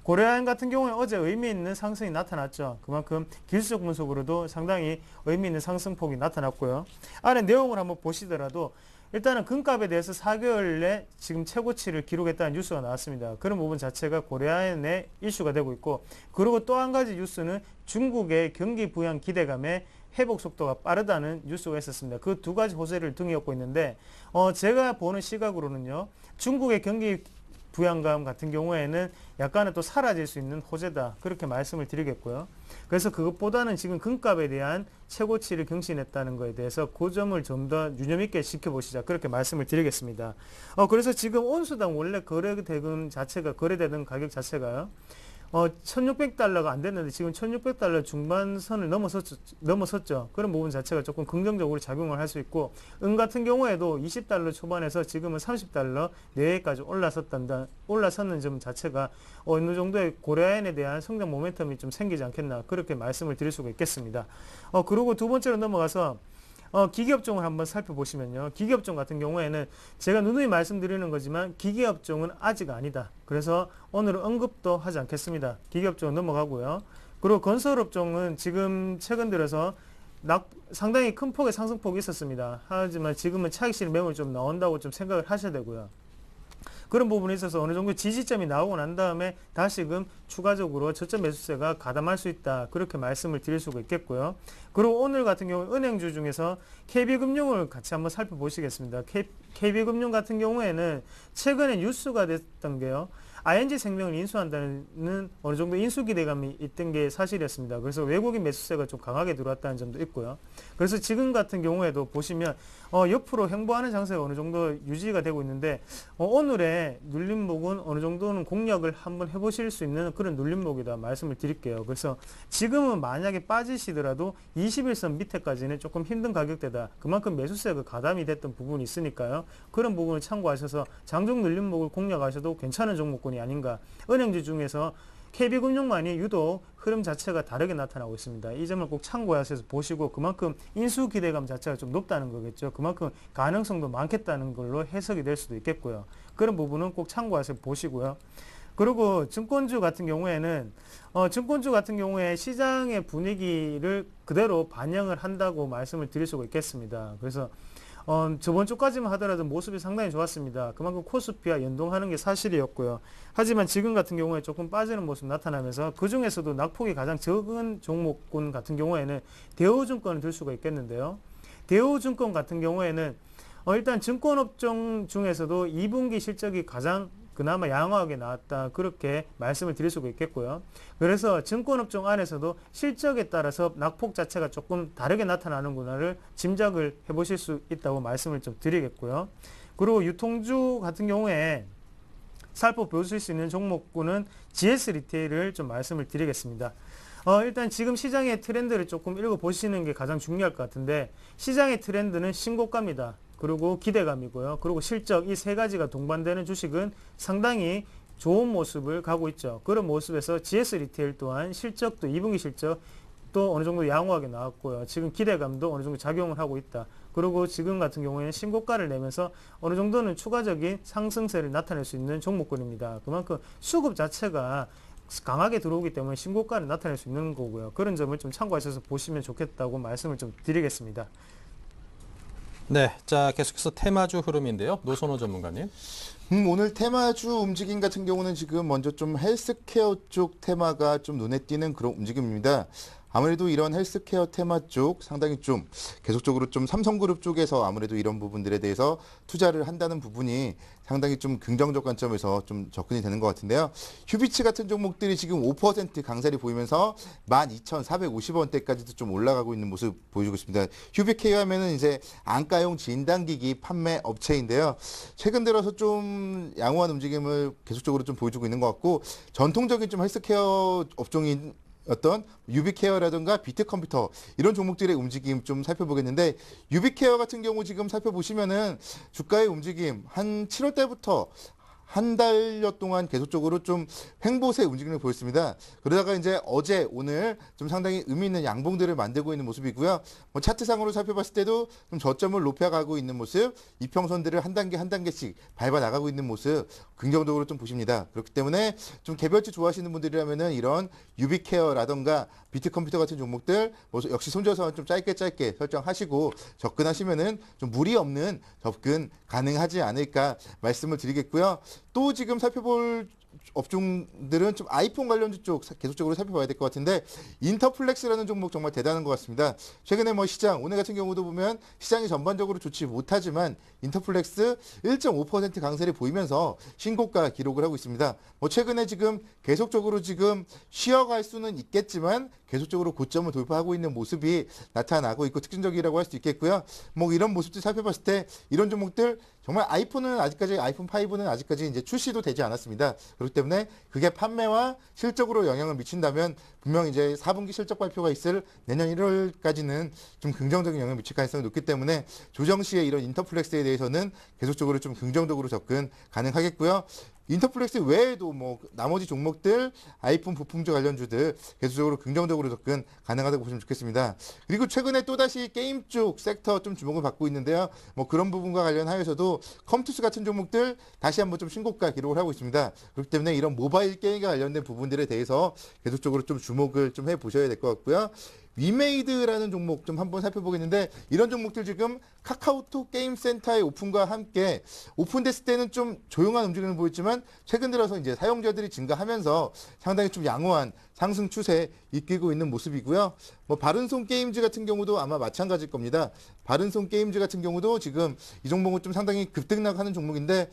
고려아연 같은 경우에 어제 의미 있는 상승이 나타났죠. 그만큼 기술적 분석으로도 상당히 의미 있는 상승폭이 나타났고요. 안에 내용을 한번 보시더라도 일단은 금값에 대해서 4개월 내 지금 최고치를 기록했다는 뉴스가 나왔습니다. 그런 부분 자체가 고려아연의 이슈가 되고 있고 그리고 또 한 가지 뉴스는 중국의 경기 부양 기대감에 회복 속도가 빠르다는 뉴스가 있었습니다. 그 두 가지 호재를 등에 업고 있는데 제가 보는 시각으로는요. 중국의 경기 부양감 같은 경우에는 약간은 또 사라질 수 있는 호재다. 그렇게 말씀을 드리겠고요. 그래서 그것보다는 지금 금값에 대한 최고치를 경신했다는 것에 대해서 그 점을 좀 더 유념 있게 지켜보시자. 그렇게 말씀을 드리겠습니다. 그래서 지금 온수당 원래 거래되는 가격 자체가요. 1,600달러가 안 됐는데 지금 1,600달러 중반선을 넘어섰죠. 그런 부분 자체가 조금 긍정적으로 작용을 할 수 있고 은 같은 경우에도 20달러 초반에서 지금은 30달러 내외까지 올라섰는 점 자체가 어느 정도의 고려아연에 대한 성장 모멘텀이 좀 생기지 않겠나 그렇게 말씀을 드릴 수가 있겠습니다. 그리고 두 번째로 넘어가서 기계업종을 한번 살펴보시면요. 기계업종 같은 경우에는 제가 누누이 말씀드리는 거지만 기계업종은 아직 아니다. 그래서 오늘은 언급도 하지 않겠습니다. 기계업종은 넘어가고요. 그리고 건설업종은 지금 최근 들어서 상당히 큰 폭의 상승폭이 있었습니다. 하지만 지금은 차익실현 매물이 좀 나온다고 좀 생각을 하셔야 되고요. 그런 부분에 있어서 어느 정도 지지점이 나오고 난 다음에 다시금 추가적으로 저점 매수세가 가담할 수 있다. 그렇게 말씀을 드릴 수가 있겠고요. 그리고 오늘 같은 경우 은행주 중에서 KB금융을 같이 한번 살펴보시겠습니다. KB금융 같은 경우에는 최근에 뉴스가 됐던 게요. ING 생명을 인수한다는 어느 정도 인수 기대감이 있던 게 사실이었습니다. 그래서 외국인 매수세가 좀 강하게 들어왔다는 점도 있고요. 그래서 지금 같은 경우에도 보시면 옆으로 횡보하는 장세가 어느 정도 유지가 되고 있는데 오늘의 눌림목은 어느 정도는 공략을 한번 해보실 수 있는 그런 눌림목이다 말씀을 드릴게요. 그래서 지금은 만약에 빠지시더라도 21선 밑에까지는 조금 힘든 가격대다. 그만큼 매수세가 가담이 됐던 부분이 있으니까요. 그런 부분을 참고하셔서 장중 눌림목을 공략하셔도 괜찮은 종목군이 아닌가. 은행주 중에서 KB금융만이 유독 흐름 자체가 다르게 나타나고 있습니다. 이 점을 꼭 참고하셔서 보시고 그만큼 인수 기대감 자체가 좀 높다는 거겠죠. 그만큼 가능성도 많겠다는 걸로 해석이 될 수도 있겠고요. 그런 부분은 꼭 참고하셔서 보시고요. 그리고 증권주 같은 경우에는 증권주 같은 경우에 시장의 분위기를 그대로 반영을 한다고 말씀을 드릴 수가 있겠습니다. 그래서 저번 주까지만 하더라도 모습이 상당히 좋았습니다. 그만큼 코스피와 연동하는 게 사실이었고요. 하지만 지금 같은 경우에 조금 빠지는 모습 나타나면서 그 중에서도 낙폭이 가장 적은 종목군 같은 경우에는 대우증권을 들 수가 있겠는데요. 대우증권 같은 경우에는 일단 증권업종 중에서도 2분기 실적이 가장 그나마 양호하게 나왔다. 그렇게 말씀을 드릴 수가 있겠고요. 그래서 증권업종 안에서도 실적에 따라서 낙폭 자체가 조금 다르게 나타나는구나를 짐작을 해보실 수 있다고 말씀을 좀 드리겠고요. 그리고 유통주 같은 경우에 살펴보실 수 있는 종목군은 GS 리테일을 좀 말씀을 드리겠습니다. 일단 지금 시장의 트렌드를 조금 읽어보시는 게 가장 중요할 것 같은데 시장의 트렌드는 신고가입니다. 그리고 기대감이고요. 그리고 실적 이 세 가지가 동반되는 주식은 상당히 좋은 모습을 가고 있죠. 그런 모습에서 GS 리테일 또한 실적도 2분기 실적 또 어느 정도 양호하게 나왔고요. 지금 기대감도 어느 정도 작용을 하고 있다. 그리고 지금 같은 경우에는 신고가를 내면서 어느 정도는 추가적인 상승세를 나타낼 수 있는 종목군입니다. 그만큼 수급 자체가 강하게 들어오기 때문에 신고가를 나타낼 수 있는 거고요. 그런 점을 좀 참고하셔서 보시면 좋겠다고 말씀을 좀 드리겠습니다. 네, 자 계속해서 테마주 흐름인데요. 노선호 전문가님. 오늘 테마주 움직임 같은 경우는 지금 먼저 좀 헬스케어 쪽 테마가 좀 눈에 띄는 그런 움직임입니다. 아무래도 이런 헬스케어 테마 쪽 상당히 좀 계속적으로 좀 삼성그룹 쪽에서 아무래도 이런 부분들에 대해서 투자를 한다는 부분이 상당히 좀 긍정적 관점에서 좀 접근이 되는 것 같은데요. 휴비츠 같은 종목들이 지금 5% 강세를 보이면서 12,450원대까지도 좀 올라가고 있는 모습 보여주고 있습니다. 휴비케어 하면은 이제 안가용 진단기기 판매 업체인데요. 최근 들어서 좀 양호한 움직임을 계속적으로 좀 보여주고 있는 것 같고 전통적인 좀 헬스케어 업종인 어떤 유비케어라든가 비트컴퓨터 이런 종목들의 움직임 좀 살펴보겠는데 유비케어 같은 경우 지금 살펴보시면은 주가의 움직임 한 7월 달부터 한 달여 동안 계속적으로 좀 횡보세 움직임을 보였습니다. 그러다가 이제 어제 오늘 좀 상당히 의미 있는 양봉들을 만들고 있는 모습이고요. 뭐 차트상으로 살펴봤을 때도 좀 저점을 높여가고 있는 모습, 이평선들을 한 단계 한 단계씩 밟아 나가고 있는 모습 긍정적으로 좀 보십니다. 그렇기 때문에 좀 개별주 좋아하시는 분들이라면은 이런 유비케어라던가 비트컴퓨터 같은 종목들 뭐 역시 손절선 좀 짧게 설정하시고 접근하시면은 좀 무리 없는 접근 가능하지 않을까 말씀을 드리겠고요. 또 지금 살펴볼 업종들은 좀 아이폰 관련주 쪽 계속적으로 살펴봐야 될 것 같은데 인터플렉스라는 종목 정말 대단한 것 같습니다. 최근에 뭐 시장 오늘 같은 경우도 보면 시장이 전반적으로 좋지 못하지만 인터플렉스 1.5% 강세를 보이면서 신고가 기록을 하고 있습니다. 뭐 최근에 지금 계속적으로 지금 쉬어갈 수는 있겠지만 계속적으로 고점을 돌파하고 있는 모습이 나타나고 있고 특징적이라고 할 수 있겠고요. 뭐 이런 모습들 살펴봤을 때 이런 종목들 정말 아이폰 5는 아직까지 이제 출시도 되지 않았습니다. 그렇기 때문에 그게 판매와 실적으로 영향을 미친다면 분명 이제 4분기 실적 발표가 있을 내년 1월까지는 좀 긍정적인 영향을 미칠 가능성이 높기 때문에 조정 시에 이런 인터플렉스에 대해서는 계속적으로 좀 긍정적으로 접근 가능하겠고요. 인터플렉스 외에도 뭐 나머지 종목들 아이폰 부품주 관련주들 계속적으로 긍정적으로 접근 가능하다고 보시면 좋겠습니다. 그리고 최근에 또다시 게임 쪽 섹터 좀 주목을 받고 있는데요. 뭐 그런 부분과 관련하여서도 컴투스 같은 종목들 다시 한번 좀 신고가 기록을 하고 있습니다. 그렇기 때문에 이런 모바일 게임과 관련된 부분들에 대해서 계속적으로 좀 주목을 좀 해보셔야 될 것 같고요. 위메이드라는 종목 좀 한번 살펴보겠는데 이런 종목들 지금 카카오톡 게임센터의 오픈과 함께 오픈됐을 때는 좀 조용한 움직임을 보였지만 최근 들어서 이제 사용자들이 증가하면서 상당히 좀 양호한 상승 추세 이끌고 있는 모습이고요. 뭐 바른손 게임즈 같은 경우도 아마 마찬가지일 겁니다. 바른손 게임즈 같은 경우도 지금 이 종목은 좀 상당히 급등락하는 종목인데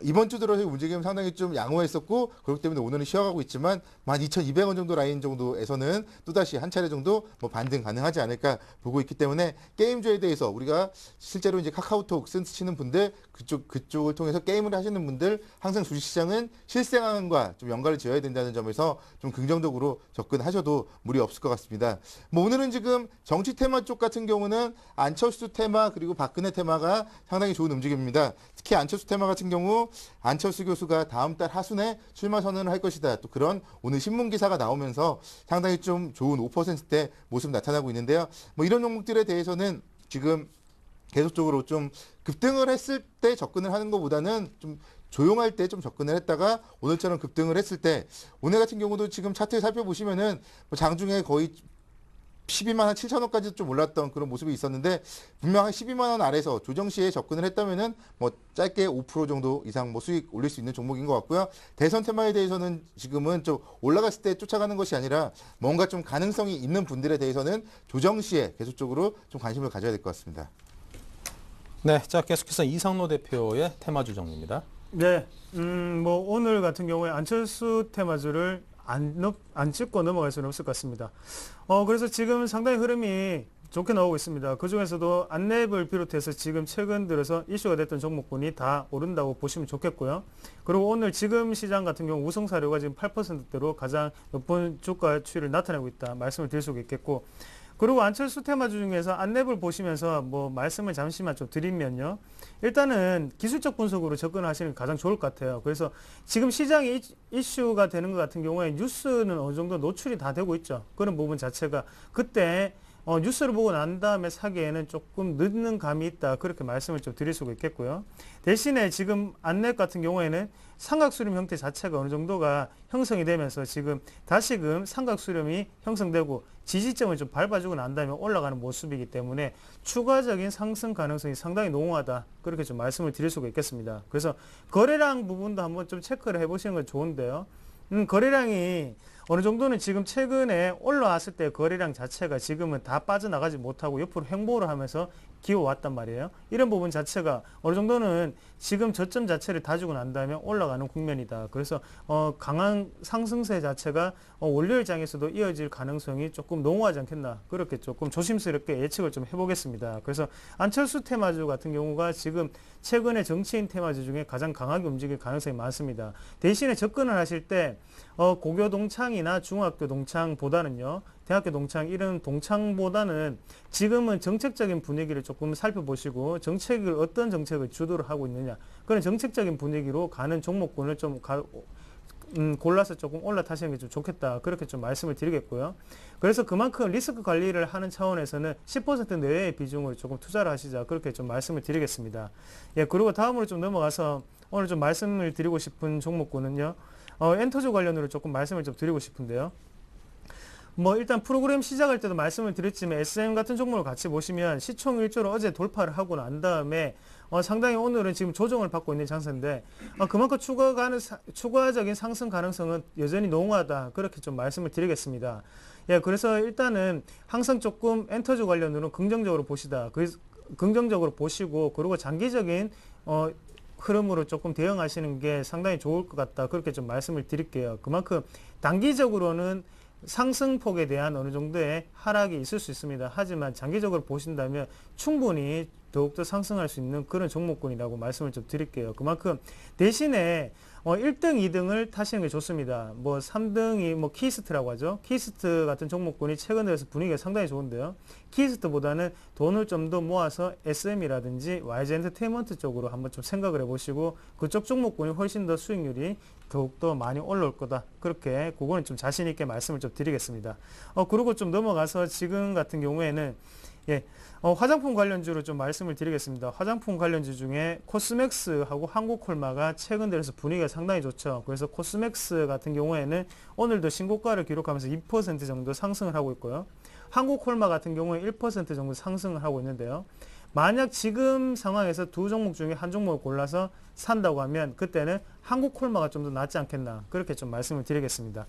이번 주 들어서 움직임 상당히 좀 양호했었고 그렇기 때문에 오늘은 쉬어가고 있지만 12,200원 정도 라인 정도에서는 또다시 한 차례 정도 뭐 반등 가능하지 않을까 보고 있기 때문에 게임주에 대해서 우리가 실제로 이제 카카오톡 쓰시는 분들 그쪽을 통해서 게임을 하시는 분들 항상 주식시장은 실생활과 좀 연관을 지어야 된다는 점에서 좀 긍정적으로 접근하셔도 무리 없을 것 같습니다. 뭐 오늘은 지금 정치 테마 쪽 같은 경우는 안철수 테마 그리고 박근혜 테마가 상당히 좋은 움직임입니다. 특히 안철수 테마 같은 경우 안철수 교수가 다음 달 하순에 출마 선언을 할 것이다. 또 그런 오늘 신문 기사가 나오면서 상당히 좀 좋은 5%대 모습 나타나고 있는데요. 뭐 이런 종목들에 대해서는 지금 계속적으로 좀 급등을 했을 때 접근을 하는 것보다는 좀 조용할 때 좀 접근을 했다가 오늘처럼 급등을 했을 때 오늘 같은 경우도 지금 차트 살펴보시면은 뭐 장중에 거의 12만 7천 원까지 좀 올랐던 그런 모습이 있었는데 분명 한 12만 원 아래에서 조정 시에 접근을 했다면은 뭐 짧게 5% 정도 이상 뭐 수익 올릴 수 있는 종목인 것 같고요. 대선 테마에 대해서는 지금은 좀 올라갔을 때 쫓아가는 것이 아니라 뭔가 좀 가능성이 있는 분들에 대해서는 조정 시에 계속적으로 좀 관심을 가져야 될 것 같습니다. 네, 자 계속해서 이상로 대표의 테마주 정리입니다. 네, 뭐 오늘 같은 경우에 안철수 테마주를 안 찍고 넘어갈 수는 없을 것 같습니다. 그래서 지금 상당히 흐름이 좋게 나오고 있습니다. 그 중에서도 안랩을 비롯해서 지금 최근 들어서 이슈가 됐던 종목군이 다 오른다고 보시면 좋겠고요. 그리고 오늘 지금 시장 같은 경우 우성사료가 지금 8%대로 가장 높은 주가 추이를 나타내고 있다 말씀을 드릴 수가 있겠고, 그리고 안철수 테마주 중에서 안랩을 보시면서 뭐 말씀을 잠시만 좀 드리면요. 일단은 기술적 분석으로 접근하시는 게 가장 좋을 것 같아요. 그래서 지금 시장이 이슈가 되는 것 같은 경우에 뉴스는 어느 정도 노출이 다 되고 있죠. 그런 부분 자체가 그때 뉴스를 보고 난 다음에 사기에는 조금 늦는 감이 있다. 그렇게 말씀을 좀 드릴 수가 있겠고요. 대신에 지금 안랩 같은 경우에는 삼각수렴 형태 자체가 어느 정도가 형성이 되면서 지금 다시금 삼각수렴이 형성되고 지지점을 좀 밟아주고 난 다음에 올라가는 모습이기 때문에 추가적인 상승 가능성이 상당히 농후하다. 그렇게 좀 말씀을 드릴 수가 있겠습니다. 그래서 거래량 부분도 한번 좀 체크를 해보시는 건 좋은데요. 거래량이 어느 정도는 지금 최근에 올라왔을 때 거래량 자체가 지금은 다 빠져나가지 못하고 옆으로 횡보를 하면서 기어왔단 말이에요. 이런 부분 자체가 어느 정도는 지금 저점 자체를 다지고 난 다음에 올라가는 국면이다. 그래서 강한 상승세 자체가 월요일 장에서도 이어질 가능성이 조금 농후하지 않겠나. 그렇게 조금 조심스럽게 예측을 좀 해보겠습니다. 그래서 안철수 테마주 같은 경우가 지금 최근에 정치인 테마주 중에 가장 강하게 움직일 가능성이 많습니다. 대신에 접근을 하실 때 고교 동창이나 중학교 동창보다는요, 대학교 동창 이런 동창보다는 지금은 정책적인 분위기를 조금 살펴보시고 어떤 정책을 주도를 하고 있느냐, 그런 정책적인 분위기로 가는 종목군을 좀 골라서 조금 올라타시는 게 좀 좋겠다. 그렇게 좀 말씀을 드리겠고요. 그래서 그만큼 리스크 관리를 하는 차원에서는 10% 내외의 비중을 조금 투자를 하시자. 그렇게 좀 말씀을 드리겠습니다. 예, 그리고 다음으로 좀 넘어가서 오늘 좀 말씀을 드리고 싶은 종목군은요. 엔터주 관련으로 조금 말씀을 좀 드리고 싶은데요. 뭐 일단 프로그램 시작할 때도 말씀을 드렸지만 SM 같은 종목을 같이 보시면 시총 1조를 어제 돌파를 하고 난 다음에 상당히 오늘은 지금 조정을 받고 있는 장세인데 그만큼 추가적인 상승 가능성은 여전히 농후하다. 그렇게 좀 말씀을 드리겠습니다. 예, 그래서 일단은 항상 조금 엔터주 관련으로 긍정적으로 긍정적으로 보시고 그리고 장기적인 흐름으로 조금 대응하시는 게 상당히 좋을 것 같다. 그렇게 좀 말씀을 드릴게요. 그만큼 단기적으로는 상승폭에 대한 어느 정도의 하락이 있을 수 있습니다. 하지만 장기적으로 보신다면 충분히 더욱더 상승할 수 있는 그런 종목군이라고 말씀을 좀 드릴게요. 그만큼 대신에 1등, 2등을 타시는 게 좋습니다. 뭐 3등이 뭐 키스트라고 하죠. 키스트 같은 종목군이 최근 들어서 분위기가 상당히 좋은데요. 키스트보다는 돈을 좀 더 모아서 SM이라든지 YG 엔터테인먼트 쪽으로 한번 좀 생각을 해보시고 그쪽 종목군이 훨씬 더 수익률이 더욱더 많이 올라올 거다. 그렇게 그거는 좀 자신 있게 말씀을 좀 드리겠습니다. 그리고 좀 넘어가서 지금 같은 경우에는 화장품 관련주로 좀 말씀을 드리겠습니다. 화장품 관련주 중에 코스맥스하고 한국콜마가 최근 들어서 분위기가 상당히 좋죠. 그래서 코스맥스 같은 경우에는 오늘도 신고가를 기록하면서 2% 정도 상승을 하고 있고요. 한국콜마 같은 경우에 1% 정도 상승을 하고 있는데요. 만약 지금 상황에서 두 종목 중에 한 종목을 골라서 산다고 하면 그때는 한국콜마가 좀 더 낫지 않겠나. 그렇게 좀 말씀을 드리겠습니다.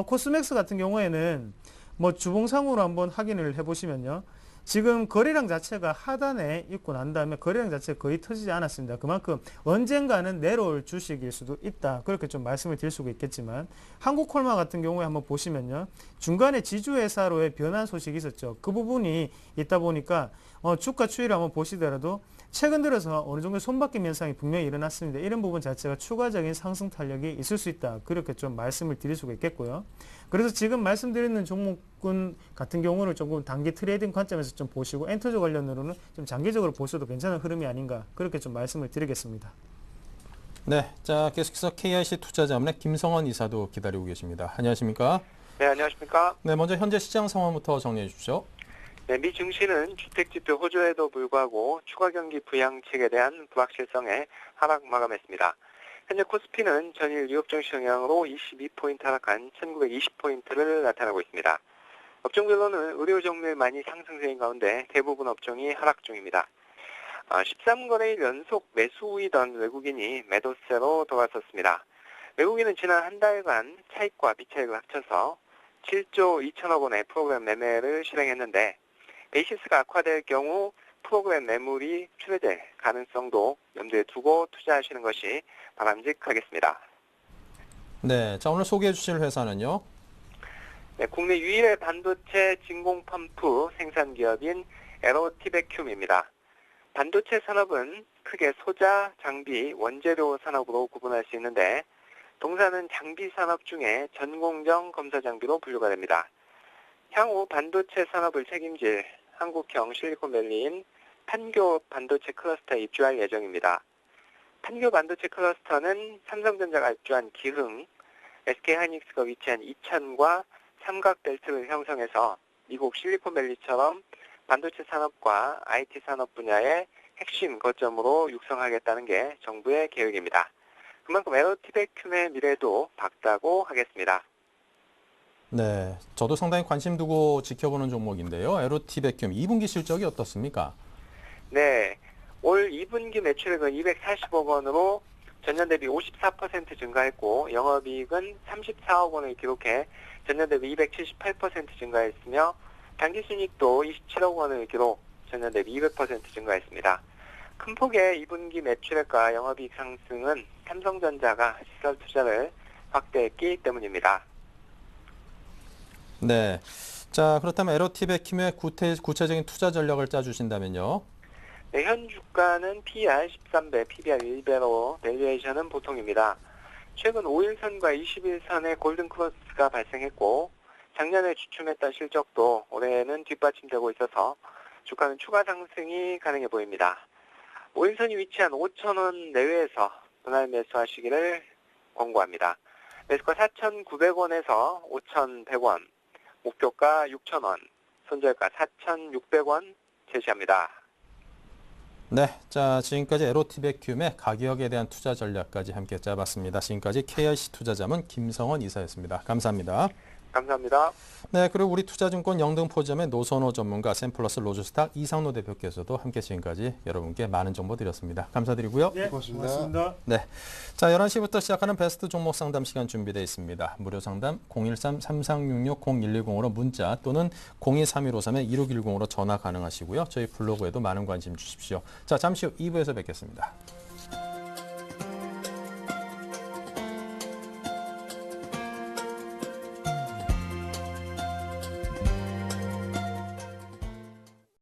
코스맥스 같은 경우에는 뭐 주봉상으로 한번 확인을 해보시면요. 지금 거래량 자체가 하단에 있고 난 다음에 거래량 자체가 거의 터지지 않았습니다. 그만큼 언젠가는 내려올 주식일 수도 있다. 그렇게 좀 말씀을 드릴 수가 있겠지만 한국콜마 같은 경우에 한번 보시면요. 중간에 지주회사로의 변환 소식이 있었죠. 그 부분이 있다 보니까 주가 추이를 한번 보시더라도 최근 들어서 어느 정도 손바뀜 현상이 분명히 일어났습니다. 이런 부분 자체가 추가적인 상승 탄력이 있을 수 있다. 그렇게 좀 말씀을 드릴 수가 있겠고요. 그래서 지금 말씀드리는 종목군 같은 경우는 조금 단기 트레이딩 관점에서 좀 보시고 엔터주 관련으로는 좀 장기적으로 보셔도 괜찮은 흐름이 아닌가 그렇게 좀 말씀을 드리겠습니다. 네, 자 계속해서 KIC 투자자문의 김성원 이사도 기다리고 계십니다. 안녕하십니까? 네, 안녕하십니까? 네, 먼저 현재 시장 상황부터 정리해 주십시오. 네, 미 증시는 주택지표 호조에도 불구하고 추가 경기 부양책에 대한 불확실성에 하락 마감했습니다. 현재 코스피는 전일 뉴욕 증시 영향으로 22포인트 하락한 1920포인트를 나타내고 있습니다. 업종별로는 의료 종류의 많이 상승세인 가운데 대부분 업종이 하락 중입니다. 13거래일 연속 매수 우이던 외국인이 매도세로 돌아섰습니다. 외국인은 지난 한 달간 차익과 비차익을 합쳐서 7조 2천억 원의 프로그램 매매를 실행했는데 베이시스가 악화될 경우 프로그램 매물이 출회될 가능성도 염두에 두고 투자하시는 것이 바람직하겠습니다. 네, 자 오늘 소개해 주실 회사는요? 네, 국내 유일의 반도체 진공 펌프 생산 기업인 에로티베큐입니다. 반도체 산업은 크게 소자, 장비, 원재료 산업으로 구분할 수 있는데 동사는 장비 산업 중에 전공정 검사 장비로 분류가 됩니다. 향후 반도체 산업을 책임질 한국형 실리콘밸리인 판교 반도체 클러스터에 입주할 예정입니다. 판교 반도체 클러스터는 삼성전자가 입주한 기흥, SK하이닉스가 위치한 이천과 삼각벨트를 형성해서 미국 실리콘밸리처럼 반도체 산업과 IT 산업 분야의 핵심 거점으로 육성하겠다는 게 정부의 계획입니다. 그만큼 에로티베큐의 미래도 밝다고 하겠습니다. 네, 저도 상당히 관심 두고 지켜보는 종목인데요. 에로티베큐 2분기 실적이 어떻습니까? 네, 올 2분기 매출액은 240억 원으로 전년 대비 54% 증가했고 영업이익은 34억 원을 기록해 전년 대비 278% 증가했으며 당기순이익도 27억 원을 기록, 전년 대비 200% 증가했습니다. 큰 폭의 2분기 매출액과 영업이익 상승은 삼성전자가 시설 투자를 확대했기 때문입니다. 네, 자 그렇다면 에로티베큐의 구체적인 투자 전략을 짜주신다면요? 네, 현 주가는 PER 13배, PBR 1배로 밸류에이션은 보통입니다. 최근 5일선과 21선의 골든크로스가 발생했고 작년에 주춤했던 실적도 올해는 뒷받침되고 있어서 주가는 추가 상승이 가능해 보입니다. 5일선이 위치한 5,000원 내외에서 분할 매수하시기를 권고합니다. 매수가 4,900원에서 5,100원, 목표가 6,000원, 손절가 4,600원 제시합니다. 네, 자 지금까지 에로티베큐의 가격에 대한 투자 전략까지 함께 짜봤습니다. 지금까지 KIC 투자자문 김성원 이사였습니다. 감사합니다. 감사합니다. 네, 그리고 우리 투자증권 영등포점의 노선호 전문가 샘플러스 로즈스탁 이상로 대표께서도 함께 지금까지 여러분께 많은 정보 드렸습니다. 감사드리고요. 네, 고맙습니다. 네, 자 11시부터 시작하는 베스트 종목 상담 시간 준비되어 있습니다. 무료 상담 013-3366-0110으로 문자 또는 023153-1610으로 전화 가능하시고요. 저희 블로그에도 많은 관심 주십시오. 자 잠시 후 2부에서 뵙겠습니다.